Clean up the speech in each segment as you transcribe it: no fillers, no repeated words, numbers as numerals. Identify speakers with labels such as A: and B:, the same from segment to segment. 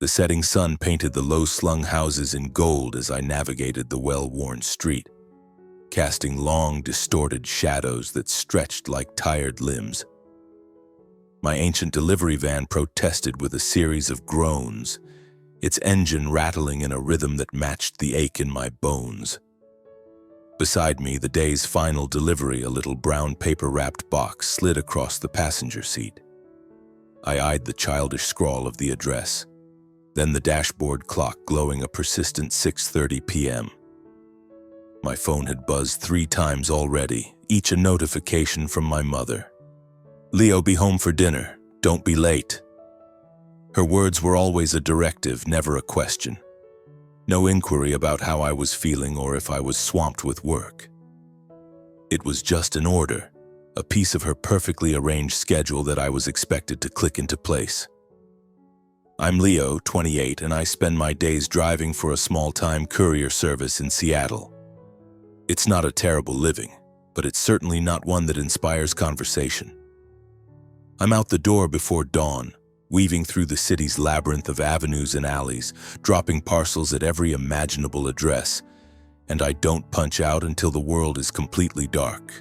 A: The setting sun painted the low-slung houses in gold as I navigated the well-worn street, casting long, distorted shadows that stretched like tired limbs. My ancient delivery van protested with a series of groans, its engine rattling in a rhythm that matched the ache in my bones. Beside me, the day's final delivery, a little brown paper-wrapped box, slid across the passenger seat. I eyed the childish scrawl of the address, then the dashboard clock glowing a persistent 6:30 p.m. My phone had buzzed 3 times already, each a notification from my mother. "Leo, be home for dinner. Don't be late." Her words were always a directive, never a question. No inquiry about how I was feeling or if I was swamped with work. It was just an order, a piece of her perfectly arranged schedule that I was expected to click into place. I'm Leo, 28, and I spend my days driving for a small-time courier service in Seattle. It's not a terrible living, but it's certainly not one that inspires conversation. I'm out the door before dawn, weaving through the city's labyrinth of avenues and alleys, dropping parcels at every imaginable address, and I don't punch out until the world is completely dark.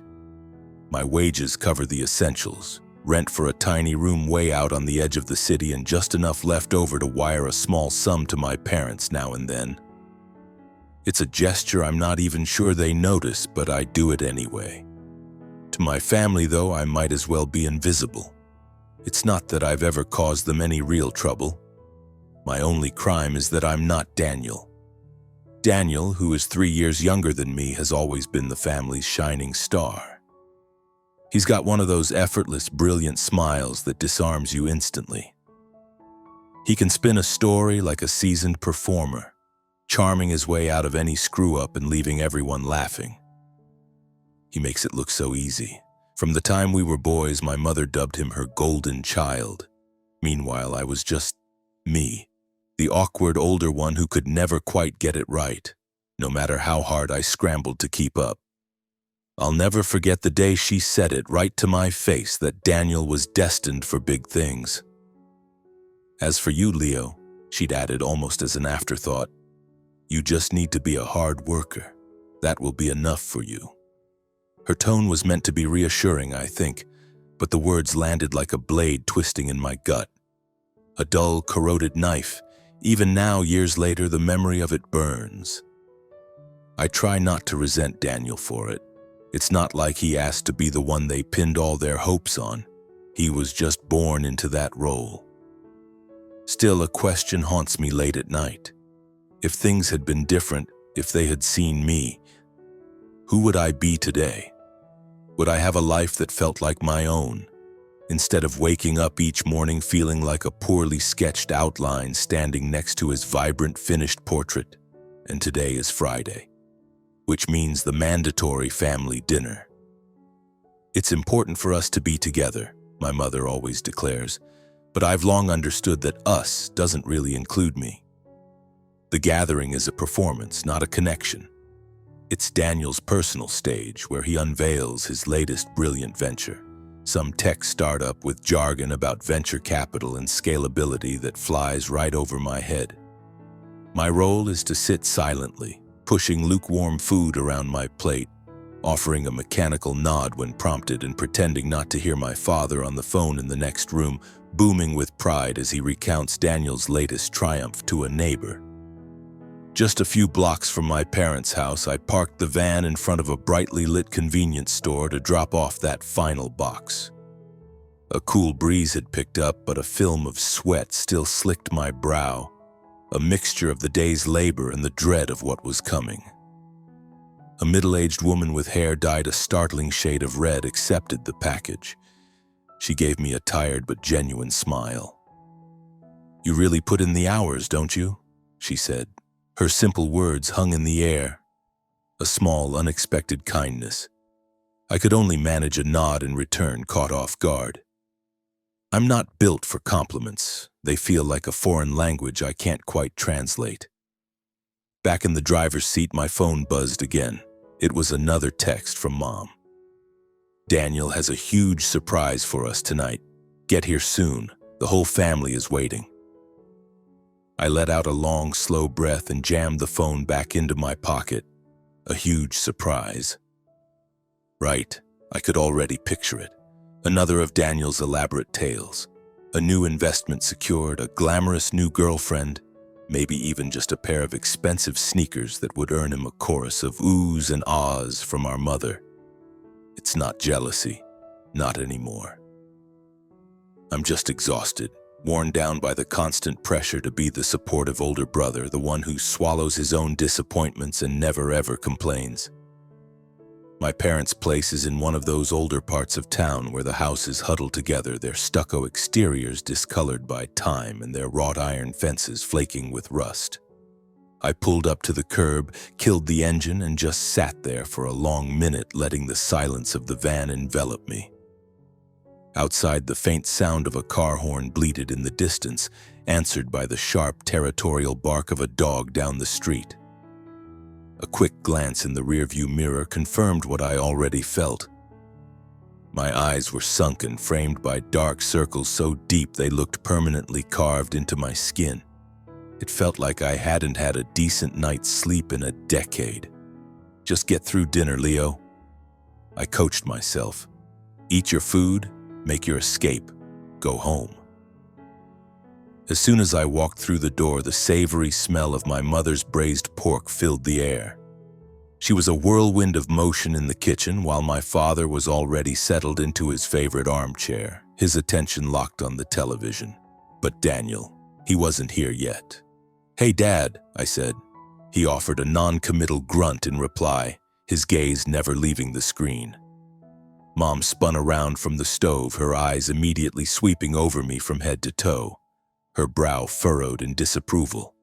A: My wages cover the essentials, rent for a tiny room way out on the edge of the city and just enough left over to wire a small sum to my parents now and then. It's a gesture I'm not even sure they notice, but I do it anyway. To my family, though, I might as well be invisible. It's not that I've ever caused them any real trouble. My only crime is that I'm not Daniel. Daniel, who is 3 years younger than me, has always been the family's shining star. He's got one of those effortless, brilliant smiles that disarms you instantly. He can spin a story like a seasoned performer, charming his way out of any screw-up and leaving everyone laughing. He makes it look so easy. From the time we were boys, my mother dubbed him her golden child. Meanwhile, I was just me, the awkward older one who could never quite get it right, no matter how hard I scrambled to keep up. I'll never forget the day she said it right to my face that Daniel was destined for big things. As for you, Leo, she'd added almost as an afterthought, you just need to be a hard worker. That will be enough for you. Her tone was meant to be reassuring, I think, but the words landed like a blade twisting in my gut. A dull, corroded knife. Even now, years later, the memory of it burns. I try not to resent Daniel for it. It's not like he asked to be the one they pinned all their hopes on. He was just born into that role. Still, a question haunts me late at night. If things had been different, if they had seen me, who would I be today? Would I have a life that felt like my own, instead of waking up each morning feeling like a poorly sketched outline standing next to his vibrant, finished portrait? And today is Friday, which means the mandatory family dinner. It's important for us to be together, my mother always declares, but I've long understood that us doesn't really include me. The gathering is a performance, not a connection. It's Daniel's personal stage where he unveils his latest brilliant venture, some tech startup with jargon about venture capital and scalability that flies right over my head. My role is to sit silently, pushing lukewarm food around my plate, offering a mechanical nod when prompted and pretending not to hear my father on the phone in the next room, booming with pride as he recounts Daniel's latest triumph to a neighbor. Just a few blocks from my parents' house, I parked the van in front of a brightly lit convenience store to drop off that final box. A cool breeze had picked up, but a film of sweat still slicked my brow, a mixture of the day's labor and the dread of what was coming. A middle-aged woman with hair dyed a startling shade of red accepted the package. She gave me a tired but genuine smile. "You really put in the hours, don't you?" she said. Her simple words hung in the air, a small, unexpected kindness. I could only manage a nod in return, caught off guard. I'm not built for compliments. They feel like a foreign language I can't quite translate. Back in the driver's seat, my phone buzzed again. It was another text from Mom. "Daniel has a huge surprise for us tonight. Get here soon. The whole family is waiting." I let out a long, slow breath and jammed the phone back into my pocket. A huge surprise. Right, I could already picture it. Another of Daniel's elaborate tales. A new investment secured, a glamorous new girlfriend, maybe even just a pair of expensive sneakers that would earn him a chorus of oohs and ahs from our mother. It's not jealousy, not anymore. I'm just exhausted, worn down by the constant pressure to be the supportive older brother, the one who swallows his own disappointments and never ever complains. My parents' place is in one of those older parts of town where the houses huddle together, their stucco exteriors discolored by time and their wrought iron fences flaking with rust. I pulled up to the curb, killed the engine, and just sat there for a long minute, letting the silence of the van envelop me. Outside, the faint sound of a car horn bleated in the distance, answered by the sharp, territorial bark of a dog down the street. A quick glance in the rearview mirror confirmed what I already felt. My eyes were sunken, framed by dark circles so deep they looked permanently carved into my skin. It felt like I hadn't had a decent night's sleep in a decade. Just get through dinner, Leo. I coached myself. Eat your food, make your escape, go home. As soon as I walked through the door, the savory smell of my mother's braised pork filled the air. She was a whirlwind of motion in the kitchen while my father was already settled into his favorite armchair, his attention locked on the television. But Daniel, he wasn't here yet. "Hey, Dad," I said. He offered a non-committal grunt in reply, his gaze never leaving the screen. Mom spun around from the stove, her eyes immediately sweeping over me from head to toe, her brow furrowed in disapproval.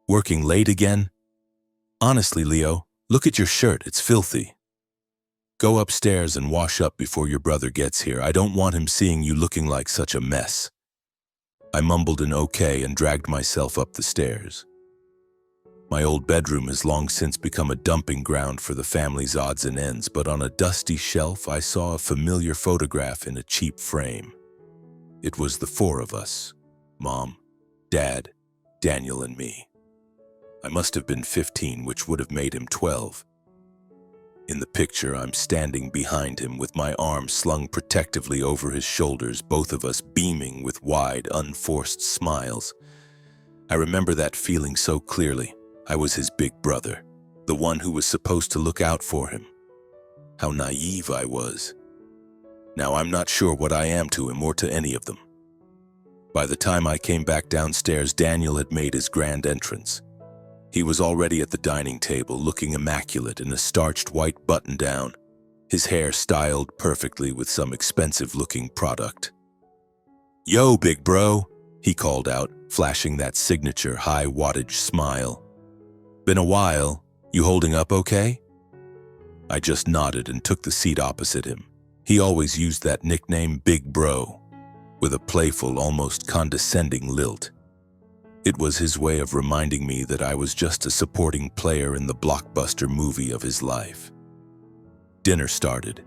A: "Working late again? Honestly, Leo, look at your shirt, it's filthy. Go upstairs and wash up before your brother gets here. I don't want him seeing you looking like such a mess." I mumbled an okay and dragged myself up the stairs. My old bedroom has long since become a dumping ground for the family's odds and ends, but on a dusty shelf I saw a familiar photograph in a cheap frame. It was the four of us. Mom, Dad, Daniel, and me. I must have been 15, which would have made him 12. In the picture, I'm standing behind him with my arms slung protectively over his shoulders, both of us beaming with wide, unforced smiles. I remember that feeling so clearly. I was his big brother, the one who was supposed to look out for him. How naive I was. Now I'm not sure what I am to him or to any of them. By the time I came back downstairs, Daniel had made his grand entrance. He was already at the dining table, looking immaculate in a starched white button-down, his hair styled perfectly with some expensive-looking product. "Yo, big bro," he called out, flashing that signature high-wattage smile. "Been a while. You holding up okay?" I just nodded and took the seat opposite him. He always used that nickname, Big Bro, with a playful, almost condescending lilt. It was his way of reminding me that I was just a supporting player in the blockbuster movie of his life. Dinner started.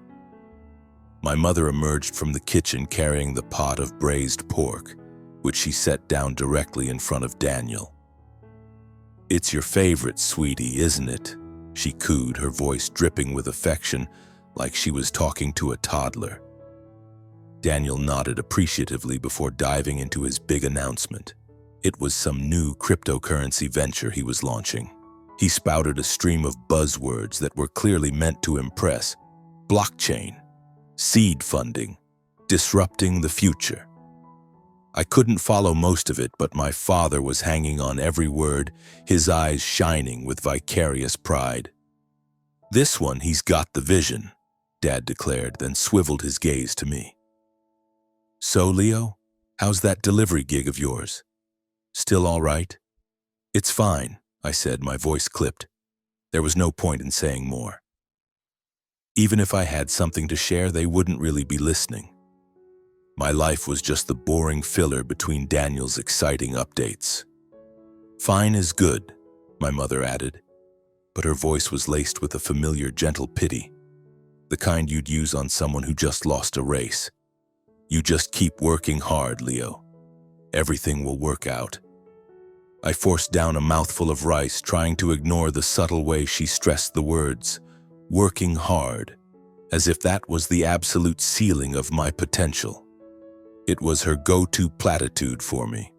A: My mother emerged from the kitchen carrying the pot of braised pork, which she set down directly in front of Daniel. "It's your favorite, sweetie, isn't it?" she cooed, her voice dripping with affection, like she was talking to a toddler. Daniel nodded appreciatively before diving into his big announcement. It was some new cryptocurrency venture he was launching. He spouted a stream of buzzwords that were clearly meant to impress. Blockchain, seed funding, disrupting the future. I couldn't follow most of it, but my father was hanging on every word, his eyes shining with vicarious pride. "This one, he's got the vision," Dad declared, then swiveled his gaze to me. "So, Leo, how's that delivery gig of yours? Still all right?" "It's fine," I said, my voice clipped. There was no point in saying more. Even if I had something to share, they wouldn't really be listening. My life was just the boring filler between Daniel's exciting updates. "Fine is good," my mother added, but her voice was laced with a familiar, gentle pity, the kind you'd use on someone who just lost a race. "You just keep working hard, Leo. Everything will work out." I forced down a mouthful of rice, trying to ignore the subtle way she stressed the words, working hard, as if that was the absolute ceiling of my potential. It was her go-to platitude for me.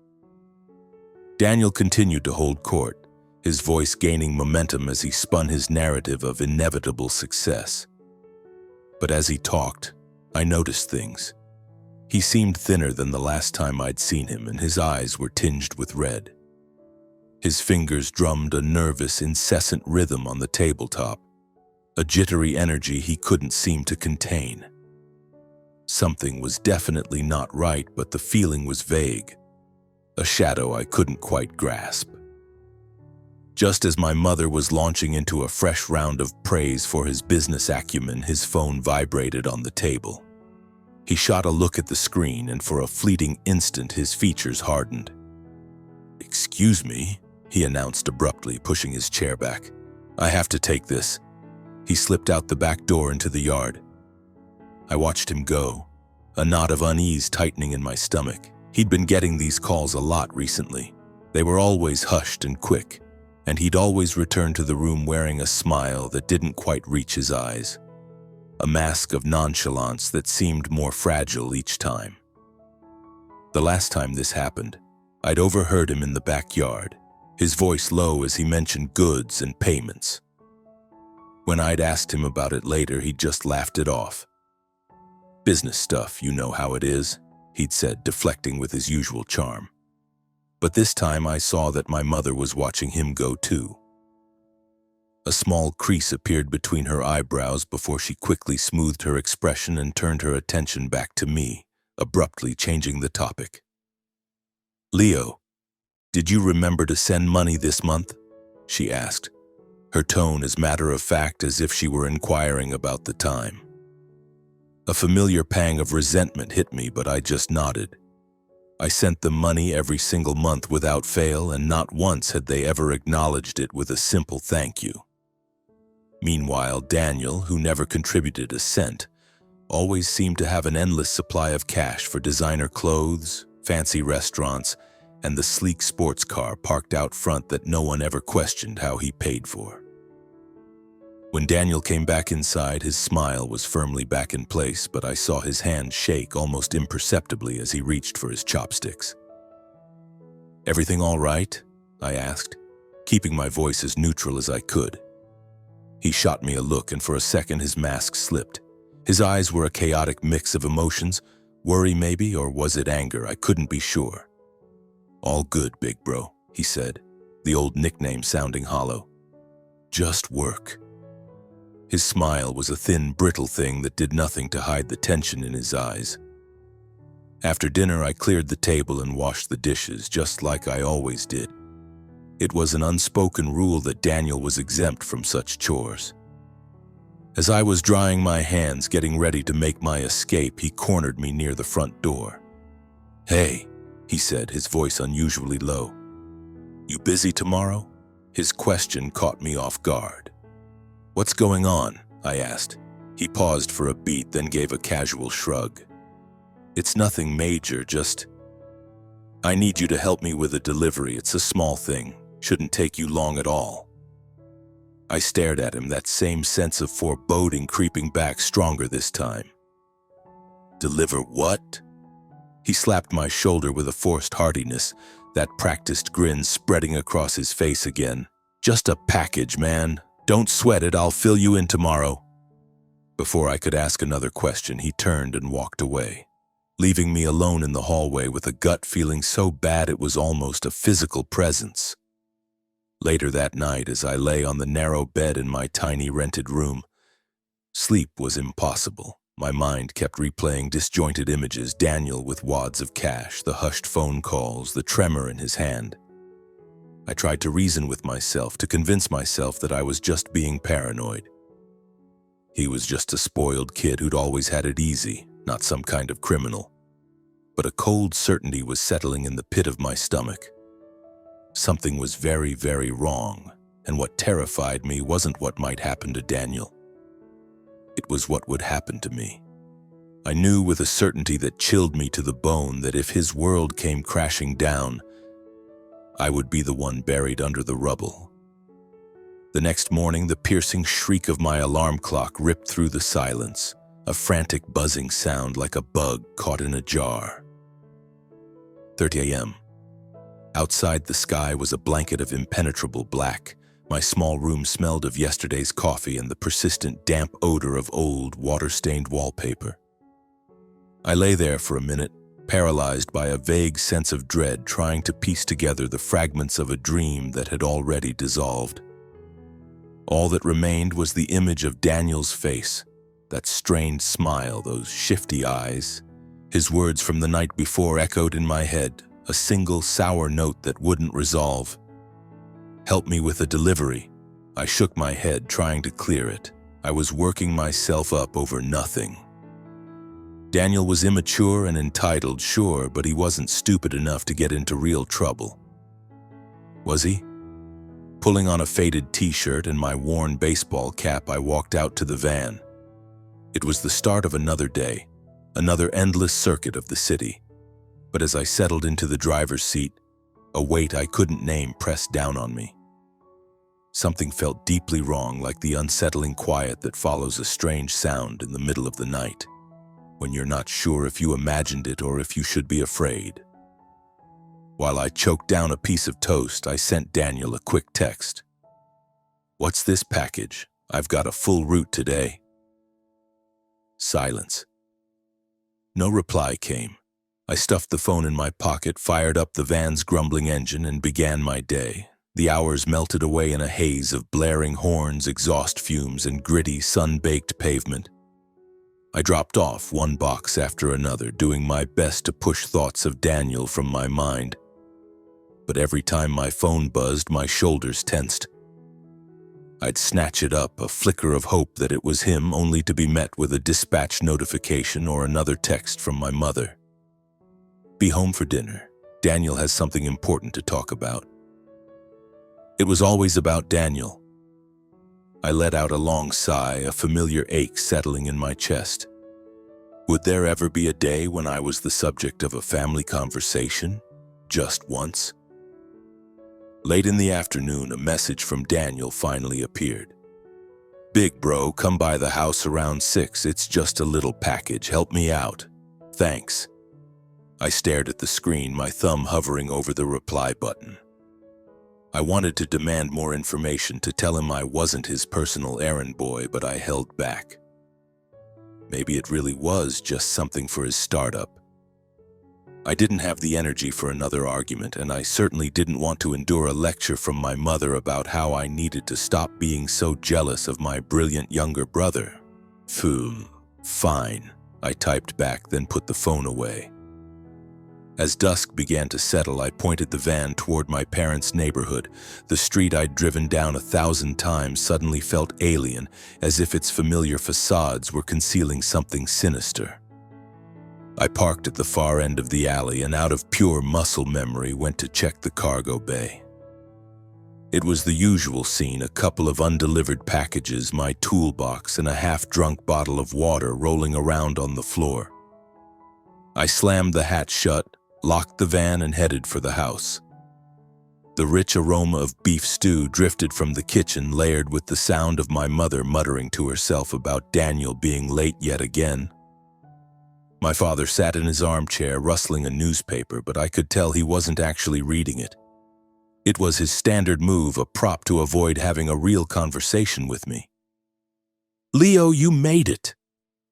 A: Daniel continued to hold court, his voice gaining momentum as he spun his narrative of inevitable success. But as he talked, I noticed things. He seemed thinner than the last time I'd seen him, and his eyes were tinged with red. His fingers drummed a nervous, incessant rhythm on the tabletop, a jittery energy he couldn't seem to contain. Something was definitely not right, but the feeling was vague, a shadow I couldn't quite grasp. Just as my mother was launching into a fresh round of praise for his business acumen, his phone vibrated on the table. He shot a look at the screen, and for a fleeting instant his features hardened. "Excuse me," he announced abruptly, pushing his chair back. "I have to take this." He slipped out the back door into the yard. I watched him go, a knot of unease tightening in my stomach. He'd been getting these calls a lot recently. They were always hushed and quick, and he'd always return to the room wearing a smile that didn't quite reach his eyes, a mask of nonchalance that seemed more fragile each time. The last time this happened, I'd overheard him in the backyard, his voice low as he mentioned goods and payments. When I'd asked him about it later, he'd just laughed it off. "Business stuff, you know how it is," he'd said, deflecting with his usual charm. But this time I saw that my mother was watching him go too. A small crease appeared between her eyebrows before she quickly smoothed her expression and turned her attention back to me, abruptly changing the topic. "Leo, did you remember to send money this month?" she asked, her tone as matter-of-fact as if she were inquiring about the time. A familiar pang of resentment hit me, but I just nodded. I sent them money every single month without fail, and not once had they ever acknowledged it with a simple thank you. Meanwhile, Daniel, who never contributed a cent, always seemed to have an endless supply of cash for designer clothes, fancy restaurants, and the sleek sports car parked out front that no one ever questioned how he paid for. When Daniel came back inside, his smile was firmly back in place, but I saw his hand shake almost imperceptibly as he reached for his chopsticks. "Everything all right?" I asked, keeping my voice as neutral as I could. He shot me a look, and for a second his mask slipped. His eyes were a chaotic mix of emotions, worry maybe, or was it anger? I couldn't be sure. "All good, big bro," he said, the old nickname sounding hollow. "Just work." His smile was a thin, brittle thing that did nothing to hide the tension in his eyes. After dinner, I cleared the table and washed the dishes, just like I always did. It was an unspoken rule that Daniel was exempt from such chores. As I was drying my hands, getting ready to make my escape, he cornered me near the front door. "Hey," he said, his voice unusually low. "You busy tomorrow?" His question caught me off guard. "What's going on?" I asked. He paused for a beat, then gave a casual shrug. "It's nothing major, just... I need you to help me with a delivery. It's a small thing. Shouldn't take you long at all." I stared at him, that same sense of foreboding creeping back stronger this time. "Deliver what?" He slapped my shoulder with a forced heartiness, that practiced grin spreading across his face again. "Just a package, man. Don't sweat it, I'll fill you in tomorrow." Before I could ask another question, he turned and walked away, leaving me alone in the hallway with a gut feeling so bad it was almost a physical presence. Later that night, as I lay on the narrow bed in my tiny rented room, sleep was impossible. My mind kept replaying disjointed images, Daniel with wads of cash, the hushed phone calls, the tremor in his hand. I tried to reason with myself, to convince myself that I was just being paranoid. He was just a spoiled kid who'd always had it easy, not some kind of criminal. But a cold certainty was settling in the pit of my stomach. Something was very, very wrong, and what terrified me wasn't what might happen to Daniel. It was what would happen to me. I knew with a certainty that chilled me to the bone that if his world came crashing down, I would be the one buried under the rubble. The next morning, the piercing shriek of my alarm clock ripped through the silence, a frantic buzzing sound like a bug caught in a jar. 30 a.m. Outside, the sky was a blanket of impenetrable black. My small room smelled of yesterday's coffee and the persistent damp odor of old, water-stained wallpaper. I lay there for a minute, paralyzed by a vague sense of dread, trying to piece together the fragments of a dream that had already dissolved. All that remained was the image of Daniel's face, that strained smile, those shifty eyes. His words from the night before echoed in my head, a single sour note that wouldn't resolve. "Help me with a delivery." I shook my head, trying to clear it. I was working myself up over nothing. Daniel was immature and entitled, sure, but he wasn't stupid enough to get into real trouble. Was he? Pulling on a faded t-shirt and my worn baseball cap, I walked out to the van. It was the start of another day, another endless circuit of the city. But as I settled into the driver's seat, a weight I couldn't name pressed down on me. Something felt deeply wrong, like the unsettling quiet that follows a strange sound in the middle of the night, when you're not sure if you imagined it or if you should be afraid. While I choked down a piece of toast, I sent Daniel a quick text. "What's this package? I've got a full route today." Silence. No reply came. I stuffed the phone in my pocket, fired up the van's grumbling engine, and began my day. The hours melted away in a haze of blaring horns, exhaust fumes, and gritty, sun-baked pavement. I dropped off one box after another, doing my best to push thoughts of Daniel from my mind. But every time my phone buzzed, my shoulders tensed. I'd snatch it up, a flicker of hope that it was him, only to be met with a dispatch notification or another text from my mother. "Be home for dinner. Daniel has something important to talk about." It was always about Daniel. I let out a long sigh, a familiar ache settling in my chest. Would there ever be a day when I was the subject of a family conversation? Just once? Late in the afternoon, a message from Daniel finally appeared. "Big bro, come by the house around 6. It's just a little package. Help me out. Thanks." I stared at the screen, my thumb hovering over the reply button. I wanted to demand more information, to tell him I wasn't his personal errand boy, but I held back. Maybe it really was just something for his startup. I didn't have the energy for another argument, and I certainly didn't want to endure a lecture from my mother about how I needed to stop being so jealous of my brilliant younger brother. Fine, I typed back, then put the phone away. As dusk began to settle, I pointed the van toward my parents' neighborhood. The street I'd driven down 1,000 times suddenly felt alien, as if its familiar facades were concealing something sinister. I parked at the far end of the alley and, out of pure muscle memory, went to check the cargo bay. It was the usual scene, a couple of undelivered packages, my toolbox, and a half-drunk bottle of water rolling around on the floor. I slammed the hatch shut, locked the van, and headed for the house. The rich aroma of beef stew drifted from the kitchen, layered with the sound of my mother muttering to herself about Daniel being late yet again. My father sat in his armchair, rustling a newspaper, but I could tell he wasn't actually reading it. It was his standard move, a prop to avoid having a real conversation with me. "Leo, you made it,"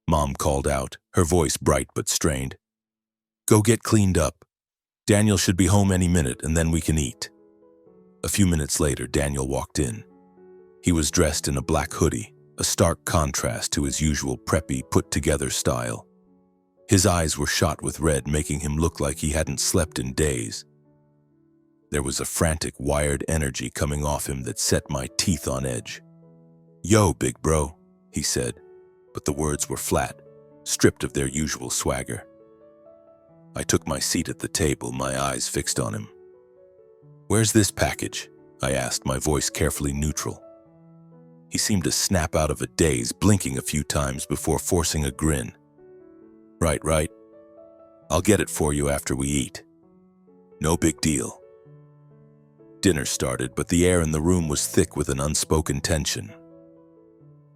A: Mom called out, her voice bright but strained. "Go get cleaned up. Daniel should be home any minute, and then we can eat." A few minutes later, Daniel walked in. He was dressed in a black hoodie, a stark contrast to his usual preppy, put-together style. His eyes were shot with red, making him look like he hadn't slept in days. There was a frantic, wired energy coming off him that set my teeth on edge. "Yo, big bro," he said, but the words were flat, stripped of their usual swagger. I took my seat at the table, my eyes fixed on him. "Where's this package?" I asked, my voice carefully neutral. He seemed to snap out of a daze, blinking a few times before forcing a grin. Right. I'll get it for you after we eat." "No big deal." Dinner started, but the air in the room was thick with an unspoken tension.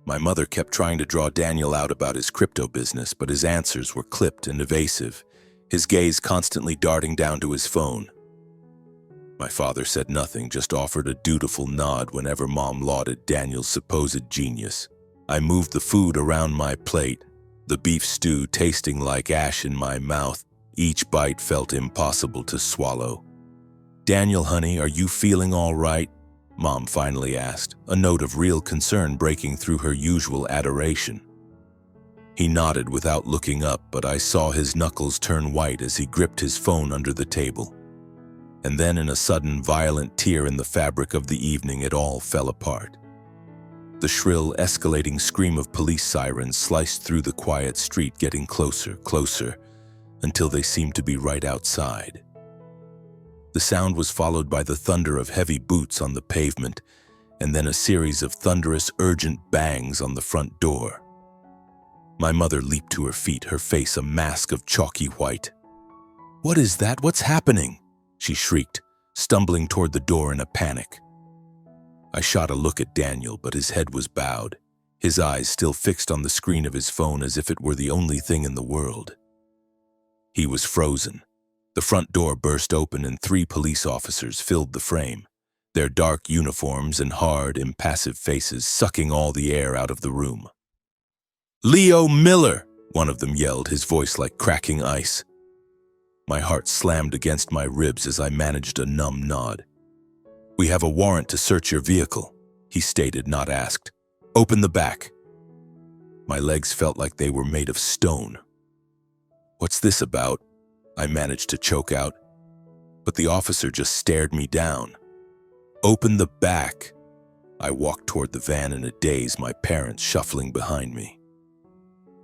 A: My mother kept trying to draw Daniel out about his crypto business, but his answers were clipped and evasive, his gaze constantly darting down to his phone. My father said nothing, just offered a dutiful nod whenever Mom lauded Daniel's supposed genius. I moved the food around my plate, the beef stew tasting like ash in my mouth. Each bite felt impossible to swallow. "Daniel, honey, are you feeling all right?" Mom finally asked, a note of real concern breaking through her usual adoration. He nodded without looking up, but I saw his knuckles turn white as he gripped his phone under the table. And then, in a sudden, violent tear in the fabric of the evening, it all fell apart. The shrill, escalating scream of police sirens sliced through the quiet street, getting closer, closer, until they seemed to be right outside. The sound was followed by the thunder of heavy boots on the pavement, and then a series of thunderous, urgent bangs on the front door. My mother leaped to her feet, her face a mask of chalky white. "What is that? What's happening?" she shrieked, stumbling toward the door in a panic. I shot a look at Daniel, but his head was bowed, his eyes still fixed on the screen of his phone as if it were the only thing in the world. He was frozen. The front door burst open and 3 police officers filled the frame, their dark uniforms and hard, impassive faces sucking all the air out of the room. "Leo Miller!" one of them yelled, his voice like cracking ice. My heart slammed against my ribs as I managed a numb nod. "We have a warrant to search your vehicle," he stated, not asked. "Open the back." My legs felt like they were made of stone. "What's this about?" I managed to choke out, but the officer just stared me down. "Open the back." I walked toward the van in a daze, my parents shuffling behind me.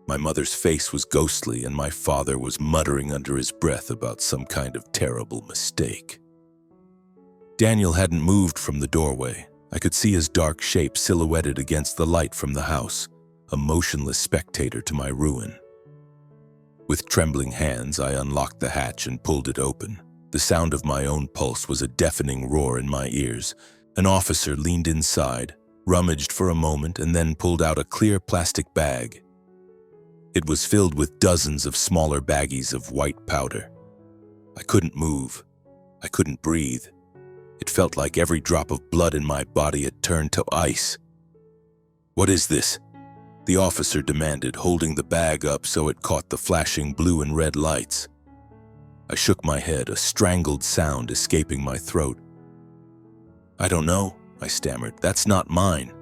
A: My mother's face was ghostly, and my father was muttering under his breath about some kind of terrible mistake. Daniel hadn't moved from the doorway. I could see his dark shape silhouetted against the light from the house, a motionless spectator to my ruin. With trembling hands, I unlocked the hatch and pulled it open. The sound of my own pulse was a deafening roar in my ears. An officer leaned inside, rummaged for a moment, and then pulled out a clear plastic bag. It was filled with dozens of smaller baggies of white powder. I couldn't move. I couldn't breathe. It felt like every drop of blood in my body had turned to ice. "What is this?" the officer demanded, holding the bag up so it caught the flashing blue and red lights. I shook my head, a strangled sound escaping my throat. "I don't know," I stammered. "That's not mine.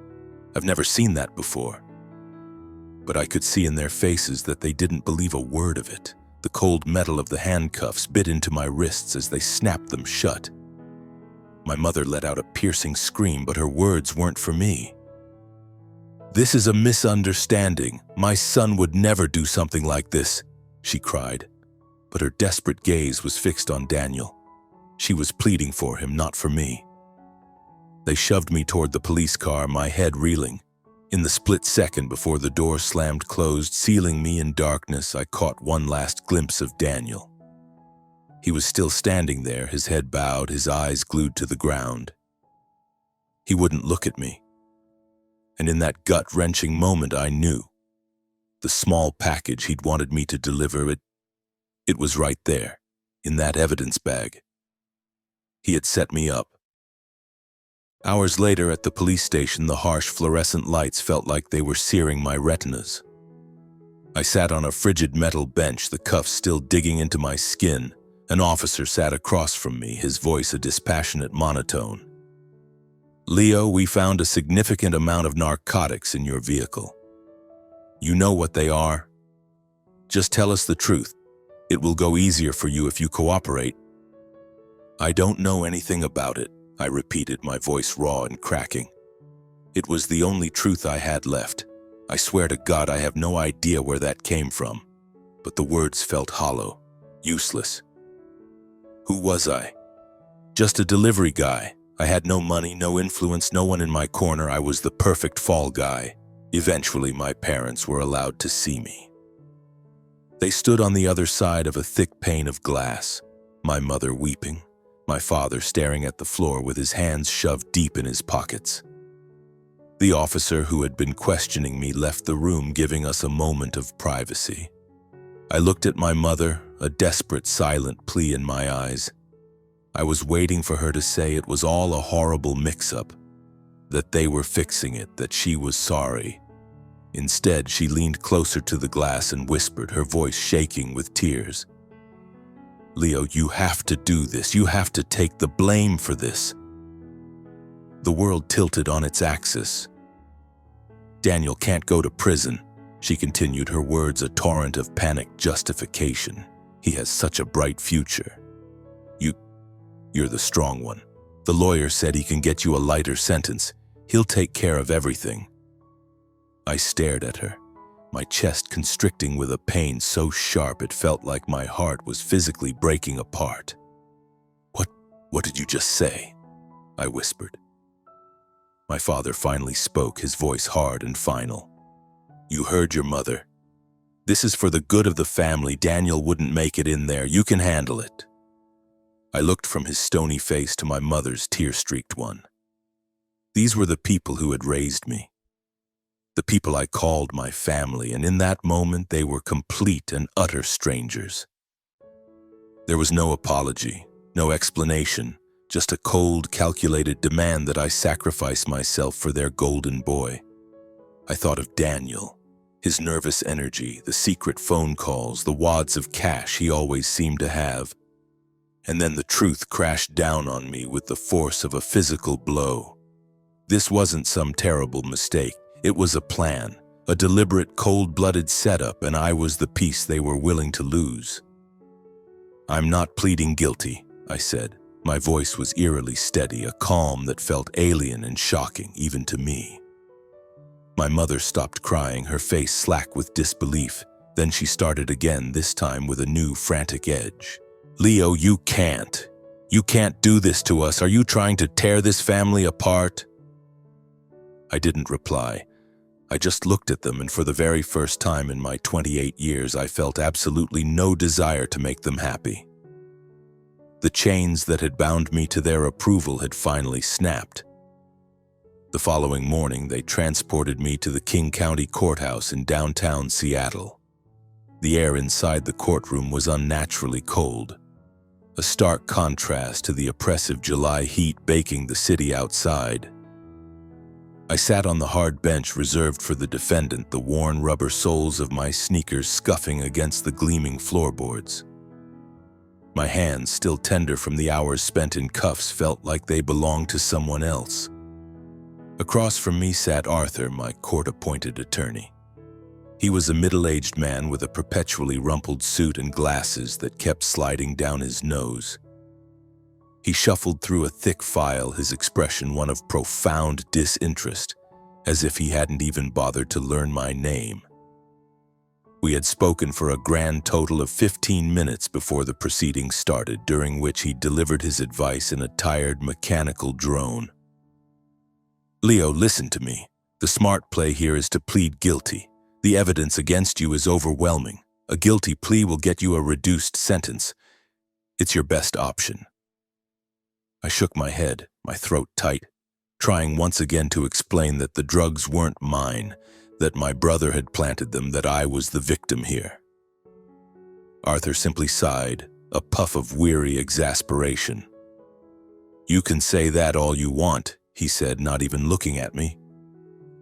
A: I've never seen that before." But I could see in their faces that they didn't believe a word of it. The cold metal of the handcuffs bit into my wrists as they snapped them shut. My mother let out a piercing scream, but her words weren't for me. "This is a misunderstanding. My son would never do something like this," she cried. But her desperate gaze was fixed on Daniel. She was pleading for him, not for me. They shoved me toward the police car, my head reeling. In the split second before the door slammed closed, sealing me in darkness, I caught one last glimpse of Daniel. He was still standing there, his head bowed, his eyes glued to the ground. He wouldn't look at me. And in that gut-wrenching moment, I knew. The small package he'd wanted me to deliver, it was right there, in that evidence bag. He had set me up. Hours later at the police station, the harsh fluorescent lights felt like they were searing my retinas. I sat on a frigid metal bench, the cuffs still digging into my skin. An officer sat across from me, his voice a dispassionate monotone. "Leo, we found a significant amount of narcotics in your vehicle. You know what they are? Just tell us the truth. It will go easier for you if you cooperate." "I don't know anything about it," I repeated, my voice raw and cracking. It was the only truth I had left. I swear to God I have no idea where that came from. But the words felt hollow, useless. Who was I? Just a delivery guy. I had no money, no influence, no one in my corner. I was the perfect fall guy. Eventually, my parents were allowed to see me. They stood on the other side of a thick pane of glass, my mother weeping, my father staring at the floor with his hands shoved deep in his pockets. The officer who had been questioning me left the room, giving us a moment of privacy. I looked at my mother, a desperate, silent plea in my eyes. I was waiting for her to say it was all a horrible mix-up, that they were fixing it, that she was sorry. Instead, she leaned closer to the glass and whispered, her voice shaking with tears. "Leo, you have to do this. You have to take the blame for this." The world tilted on its axis. "Daniel can't go to prison," she continued, her words a torrent of panicked justification. "He has such a bright future. You're the strong one. The lawyer said he can get you a lighter sentence. He'll take care of everything." I stared at her, my chest constricting with a pain so sharp it felt like my heart was physically breaking apart. What did you just say?" I whispered. My father finally spoke, his voice hard and final. "You heard your mother. This is for the good of the family. Daniel wouldn't make it in there. You can handle it." I looked from his stony face to my mother's tear-streaked one. These were the people who had raised me, the people I called my family, and in that moment they were complete and utter strangers. There was no apology, no explanation, just a cold, calculated demand that I sacrifice myself for their golden boy. I thought of Daniel, his nervous energy, the secret phone calls, the wads of cash he always seemed to have. And then the truth crashed down on me with the force of a physical blow. This wasn't some terrible mistake. It was a plan, a deliberate, cold-blooded setup, and I was the piece they were willing to lose. "I'm not pleading guilty," I said. My voice was eerily steady, a calm that felt alien and shocking, even to me. My mother stopped crying, her face slack with disbelief. Then she started again, this time with a new, frantic edge. "Leo, you can't. You can't do this to us. Are you trying to tear this family apart?" I didn't reply. I just looked at them, and for the very first time in my 28 years, I felt absolutely no desire to make them happy. The chains that had bound me to their approval had finally snapped. The following morning, they transported me to the King County Courthouse in downtown Seattle. The air inside the courtroom was unnaturally cold, a stark contrast to the oppressive July heat baking the city outside. I sat on the hard bench reserved for the defendant, the worn rubber soles of my sneakers scuffing against the gleaming floorboards. My hands, still tender from the hours spent in cuffs, felt like they belonged to someone else. Across from me sat Arthur, my court-appointed attorney. He was a middle-aged man with a perpetually rumpled suit and glasses that kept sliding down his nose. He shuffled through a thick file, his expression one of profound disinterest, as if he hadn't even bothered to learn my name. We had spoken for a grand total of 15 minutes before the proceedings started, during which he delivered his advice in a tired, mechanical drone. "Leo, listen to me. The smart play here is to plead guilty. The evidence against you is overwhelming. A guilty plea will get you a reduced sentence. It's your best option." I shook my head, my throat tight, trying once again to explain that the drugs weren't mine, that my brother had planted them, that I was the victim here. Arthur simply sighed, a puff of weary exasperation. "You can say that all you want," he said, not even looking at me,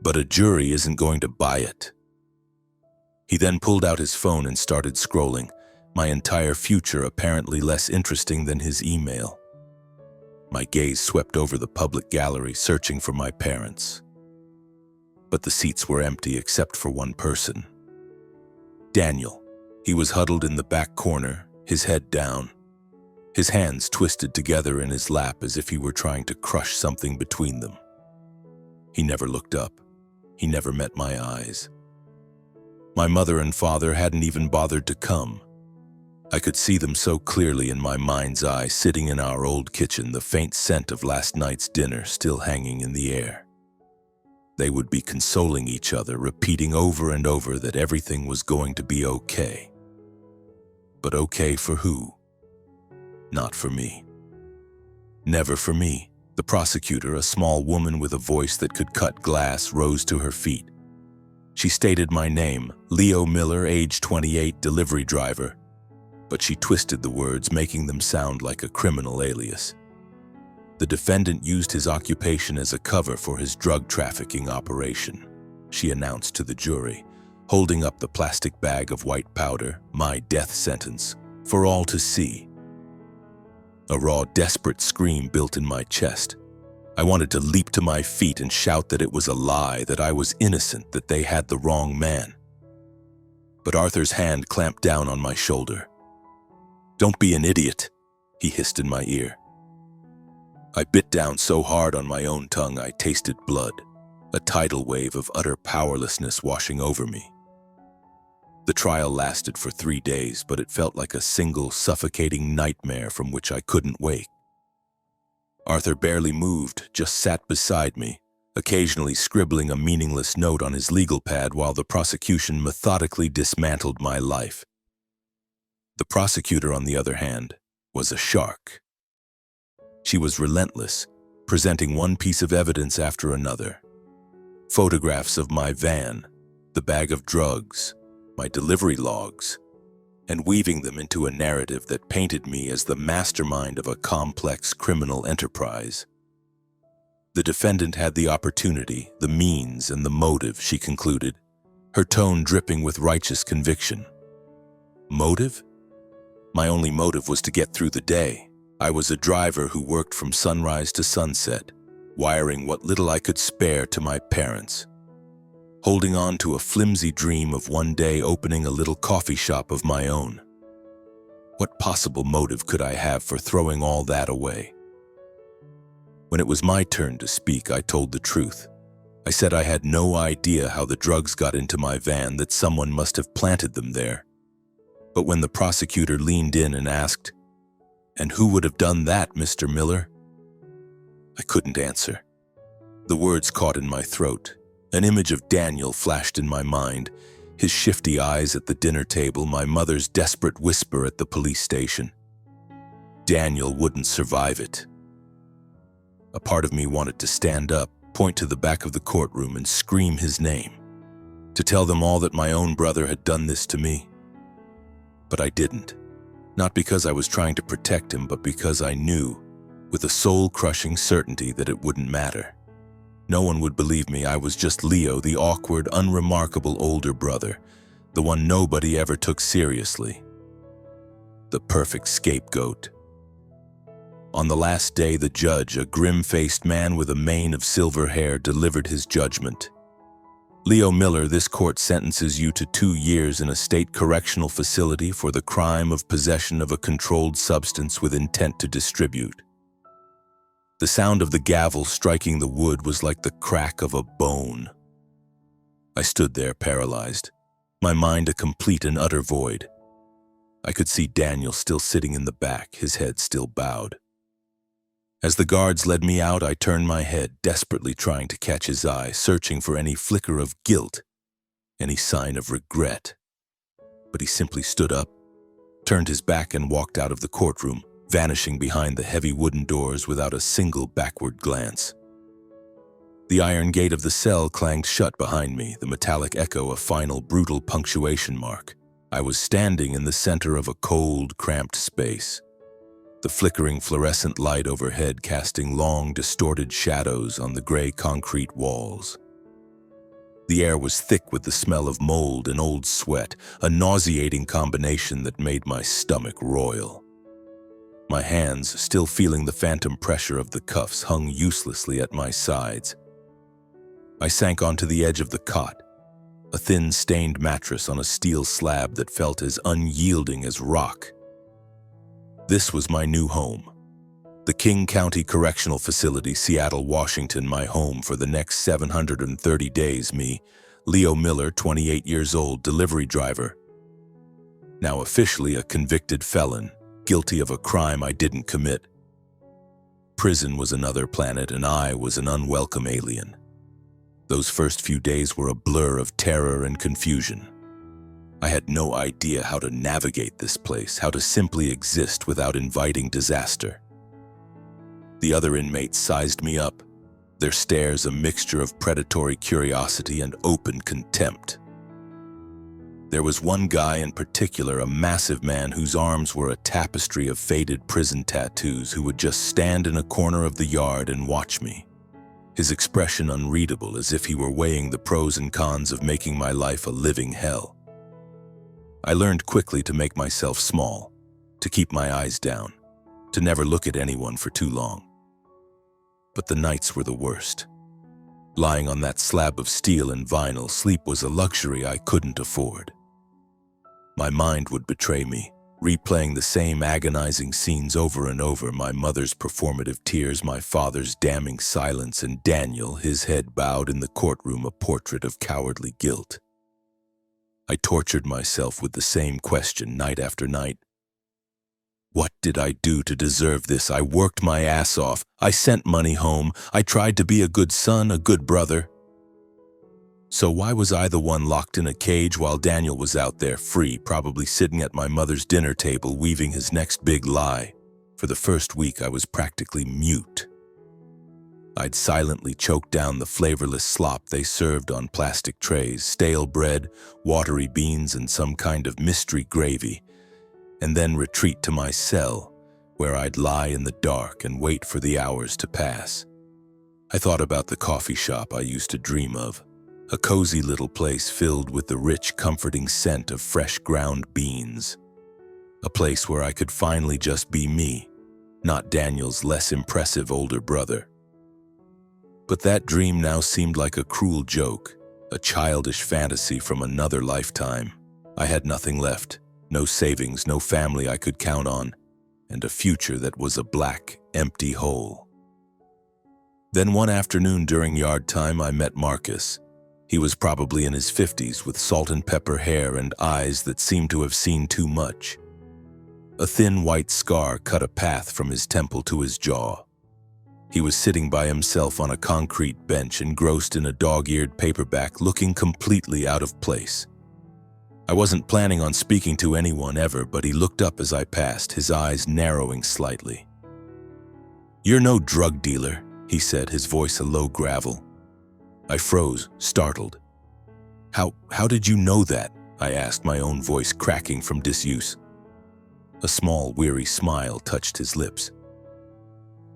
A: "but a jury isn't going to buy it." He then pulled out his phone and started scrolling, my entire future apparently less interesting than his email. My gaze swept over the public gallery, searching for my parents. But the seats were empty except for one person. Daniel. He was huddled in the back corner, his head down, his hands twisted together in his lap as if he were trying to crush something between them. He never looked up. He never met my eyes. My mother and father hadn't even bothered to come. I could see them so clearly in my mind's eye, sitting in our old kitchen, the faint scent of last night's dinner still hanging in the air. They would be consoling each other, repeating over and over that everything was going to be okay. But okay for who? Not for me. Never for me. The prosecutor, a small woman with a voice that could cut glass, rose to her feet. She stated my name, Leo Miller, age 28, delivery driver, but she twisted the words, making them sound like a criminal alias. The defendant used his occupation as a cover for his drug trafficking operation, she announced to the jury, holding up the plastic bag of white powder, my death sentence, for all to see. A raw, desperate scream built in my chest. I wanted to leap to my feet and shout that it was a lie, that I was innocent, that they had the wrong man. But Arthur's hand clamped down on my shoulder. "Don't be an idiot," he hissed in my ear. I bit down so hard on my own tongue I tasted blood, a tidal wave of utter powerlessness washing over me. The trial lasted for 3 days, but it felt like a single suffocating nightmare from which I couldn't wake. Arthur barely moved, just sat beside me, occasionally scribbling a meaningless note on his legal pad while the prosecution methodically dismantled my life. The prosecutor, on the other hand, was a shark. She was relentless, presenting one piece of evidence after another. Photographs of my van, the bag of drugs, my delivery logs, and weaving them into a narrative that painted me as the mastermind of a complex criminal enterprise. The defendant had the opportunity, the means, and the motive, she concluded, her tone dripping with righteous conviction. Motive? My only motive was to get through the day. I was a driver who worked from sunrise to sunset, wiring what little I could spare to my parents, holding on to a flimsy dream of one day opening a little coffee shop of my own. What possible motive could I have for throwing all that away? When it was my turn to speak, I told the truth. I said I had no idea how the drugs got into my van, that someone must have planted them there. But when the prosecutor leaned in and asked, "And who would have done that, Mr. Miller?" I couldn't answer. The words caught in my throat. An image of Daniel flashed in my mind, his shifty eyes at the dinner table, my mother's desperate whisper at the police station. Daniel wouldn't survive it. A part of me wanted to stand up, point to the back of the courtroom and scream his name, to tell them all that my own brother had done this to me. But I didn't. Not because I was trying to protect him, but because I knew, with a soul-crushing certainty, that it wouldn't matter. No one would believe me. I was just Leo, the awkward, unremarkable older brother, the one nobody ever took seriously. The perfect scapegoat. On the last day, the judge, a grim-faced man with a mane of silver hair, delivered his judgment. "Leo Miller, this court sentences you to 2 years in a state correctional facility for the crime of possession of a controlled substance with intent to distribute." The sound of the gavel striking the wood was like the crack of a bone. I stood there paralyzed, my mind a complete and utter void. I could see Daniel still sitting in the back, his head still bowed. As the guards led me out, I turned my head, desperately trying to catch his eye, searching for any flicker of guilt, any sign of regret. But he simply stood up, turned his back and walked out of the courtroom, vanishing behind the heavy wooden doors without a single backward glance. The iron gate of the cell clanged shut behind me, the metallic echo a final, brutal punctuation mark. I was standing in the center of a cold, cramped space, the flickering fluorescent light overhead casting long, distorted shadows on the gray concrete walls. The air was thick with the smell of mold and old sweat, a nauseating combination that made my stomach roil. My hands, still feeling the phantom pressure of the cuffs, hung uselessly at my sides. I sank onto the edge of the cot, a thin, stained mattress on a steel slab that felt as unyielding as rock. This was my new home. The King County Correctional Facility, Seattle, Washington, my home for the next 730 days, me, Leo Miller, 28 years old, delivery driver. Now officially a convicted felon, guilty of a crime I didn't commit. Prison was another planet and I was an unwelcome alien. Those first few days were a blur of terror and confusion. I had no idea how to navigate this place, how to simply exist without inviting disaster. The other inmates sized me up, their stares a mixture of predatory curiosity and open contempt. There was one guy in particular, a massive man whose arms were a tapestry of faded prison tattoos, who would just stand in a corner of the yard and watch me, his expression unreadable, as if he were weighing the pros and cons of making my life a living hell. I learned quickly to make myself small, to keep my eyes down, to never look at anyone for too long. But the nights were the worst. Lying on that slab of steel and vinyl, sleep was a luxury I couldn't afford. My mind would betray me, replaying the same agonizing scenes over and over: my mother's performative tears, my father's damning silence, and Daniel, his head bowed in the courtroom, a portrait of cowardly guilt. I tortured myself with the same question night after night. What did I do to deserve this? I worked my ass off. I sent money home. I tried to be a good son, a good brother. So why was I the one locked in a cage while Daniel was out there free, probably sitting at my mother's dinner table weaving his next big lie? For the first week, I was practically mute. I'd silently choke down the flavorless slop they served on plastic trays: stale bread, watery beans, and some kind of mystery gravy, and then retreat to my cell, where I'd lie in the dark and wait for the hours to pass. I thought about the coffee shop I used to dream of, a cozy little place filled with the rich, comforting scent of fresh ground beans. A place where I could finally just be me, not Daniel's less impressive older brother. But that dream now seemed like a cruel joke, a childish fantasy from another lifetime. I had nothing left, no savings, no family I could count on, and a future that was a black, empty hole. Then one afternoon during yard time, I met Marcus. He was probably in his 50s, with salt and pepper hair and eyes that seemed to have seen too much. A thin white scar cut a path from his temple to his jaw. He was sitting by himself on a concrete bench, engrossed in a dog-eared paperback, looking completely out of place. I wasn't planning on speaking to anyone ever, but he looked up as I passed, his eyes narrowing slightly. "You're no drug dealer," he said, his voice a low gravel. I froze, startled. How did you know that?" I asked, my own voice cracking from disuse. A small, weary smile touched his lips.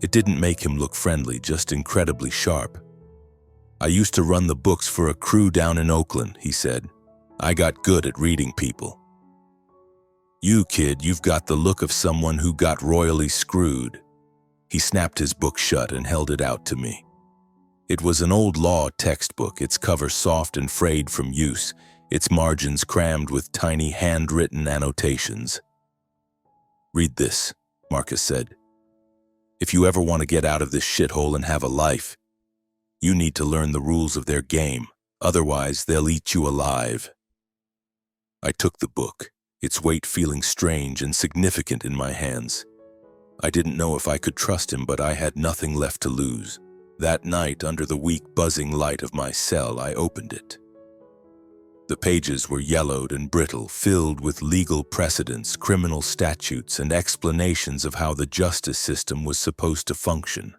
A: It didn't make him look friendly, just incredibly sharp. "I used to run the books for a crew down in Oakland," he said. "I got good at reading people." "You, kid, you've got the look of someone who got royally screwed." He snapped his book shut and held it out to me. It was an old law textbook, its cover soft and frayed from use, its margins crammed with tiny handwritten annotations. "Read this," Marcus said. "If you ever want to get out of this shithole and have a life, you need to learn the rules of their game. Otherwise, they'll eat you alive." I took the book, its weight feeling strange and significant in my hands. I didn't know if I could trust him, but I had nothing left to lose. That night, under the weak, buzzing light of my cell, I opened it. The pages were yellowed and brittle, filled with legal precedents, criminal statutes, and explanations of how the justice system was supposed to function.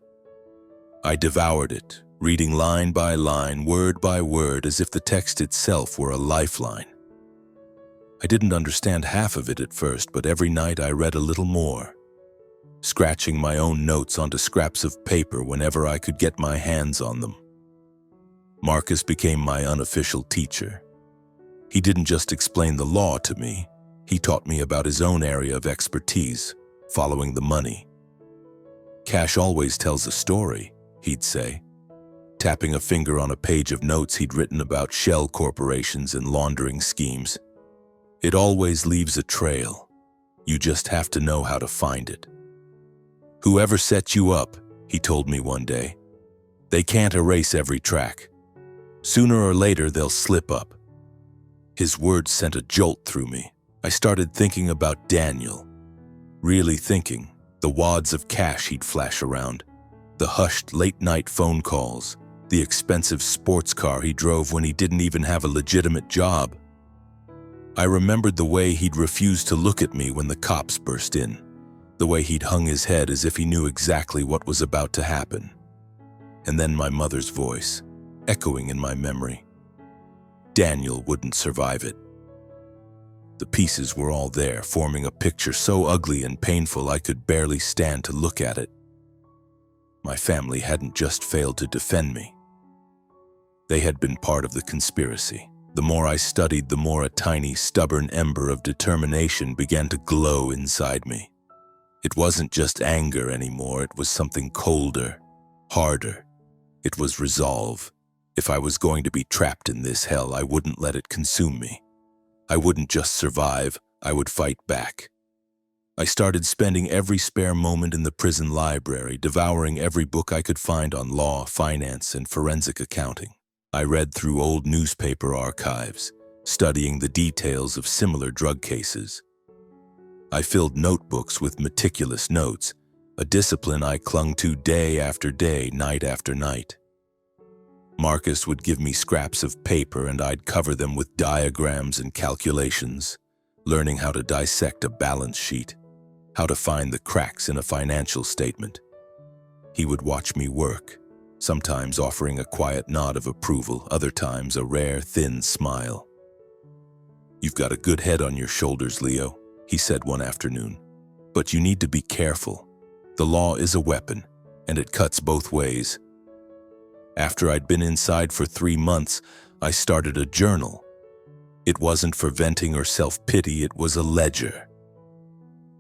A: I devoured it, reading line by line, word by word, as if the text itself were a lifeline. I didn't understand half of it at first, but every night I read a little more, scratching my own notes onto scraps of paper whenever I could get my hands on them. Marcus became my unofficial teacher. He didn't just explain the law to me, he taught me about his own area of expertise, following the money. "Cash always tells a story," he'd say, tapping a finger on a page of notes he'd written about shell corporations and laundering schemes. "It always leaves a trail. You just have to know how to find it. Whoever set you up," he told me one day, "they can't erase every track. Sooner or later, they'll slip up." His words sent a jolt through me. I started thinking about Daniel. Really thinking, the wads of cash he'd flash around, the hushed late-night phone calls, the expensive sports car he drove when he didn't even have a legitimate job. I remembered the way he'd refused to look at me when the cops burst in, the way he'd hung his head as if he knew exactly what was about to happen. And then my mother's voice, echoing in my memory. Daniel wouldn't survive it. The pieces were all there, forming a picture so ugly and painful I could barely stand to look at it. My family hadn't just failed to defend me. They had been part of the conspiracy. The more I studied, the more a tiny, stubborn ember of determination began to glow inside me. It wasn't just anger anymore, it was something colder, harder. It was resolve. If I was going to be trapped in this hell, I wouldn't let it consume me. I wouldn't just survive, I would fight back. I started spending every spare moment in the prison library, devouring every book I could find on law, finance, and forensic accounting. I read through old newspaper archives, studying the details of similar drug cases. I filled notebooks with meticulous notes, a discipline I clung to day after day, night after night. Marcus would give me scraps of paper and I'd cover them with diagrams and calculations, learning how to dissect a balance sheet, how to find the cracks in a financial statement. He would watch me work, sometimes offering a quiet nod of approval, other times a rare, thin smile. "You've got a good head on your shoulders, Leo," he said one afternoon. "But you need to be careful. The law is a weapon, and it cuts both ways." After I'd been inside for 3 months, I started a journal. It wasn't for venting or self-pity, it was a ledger.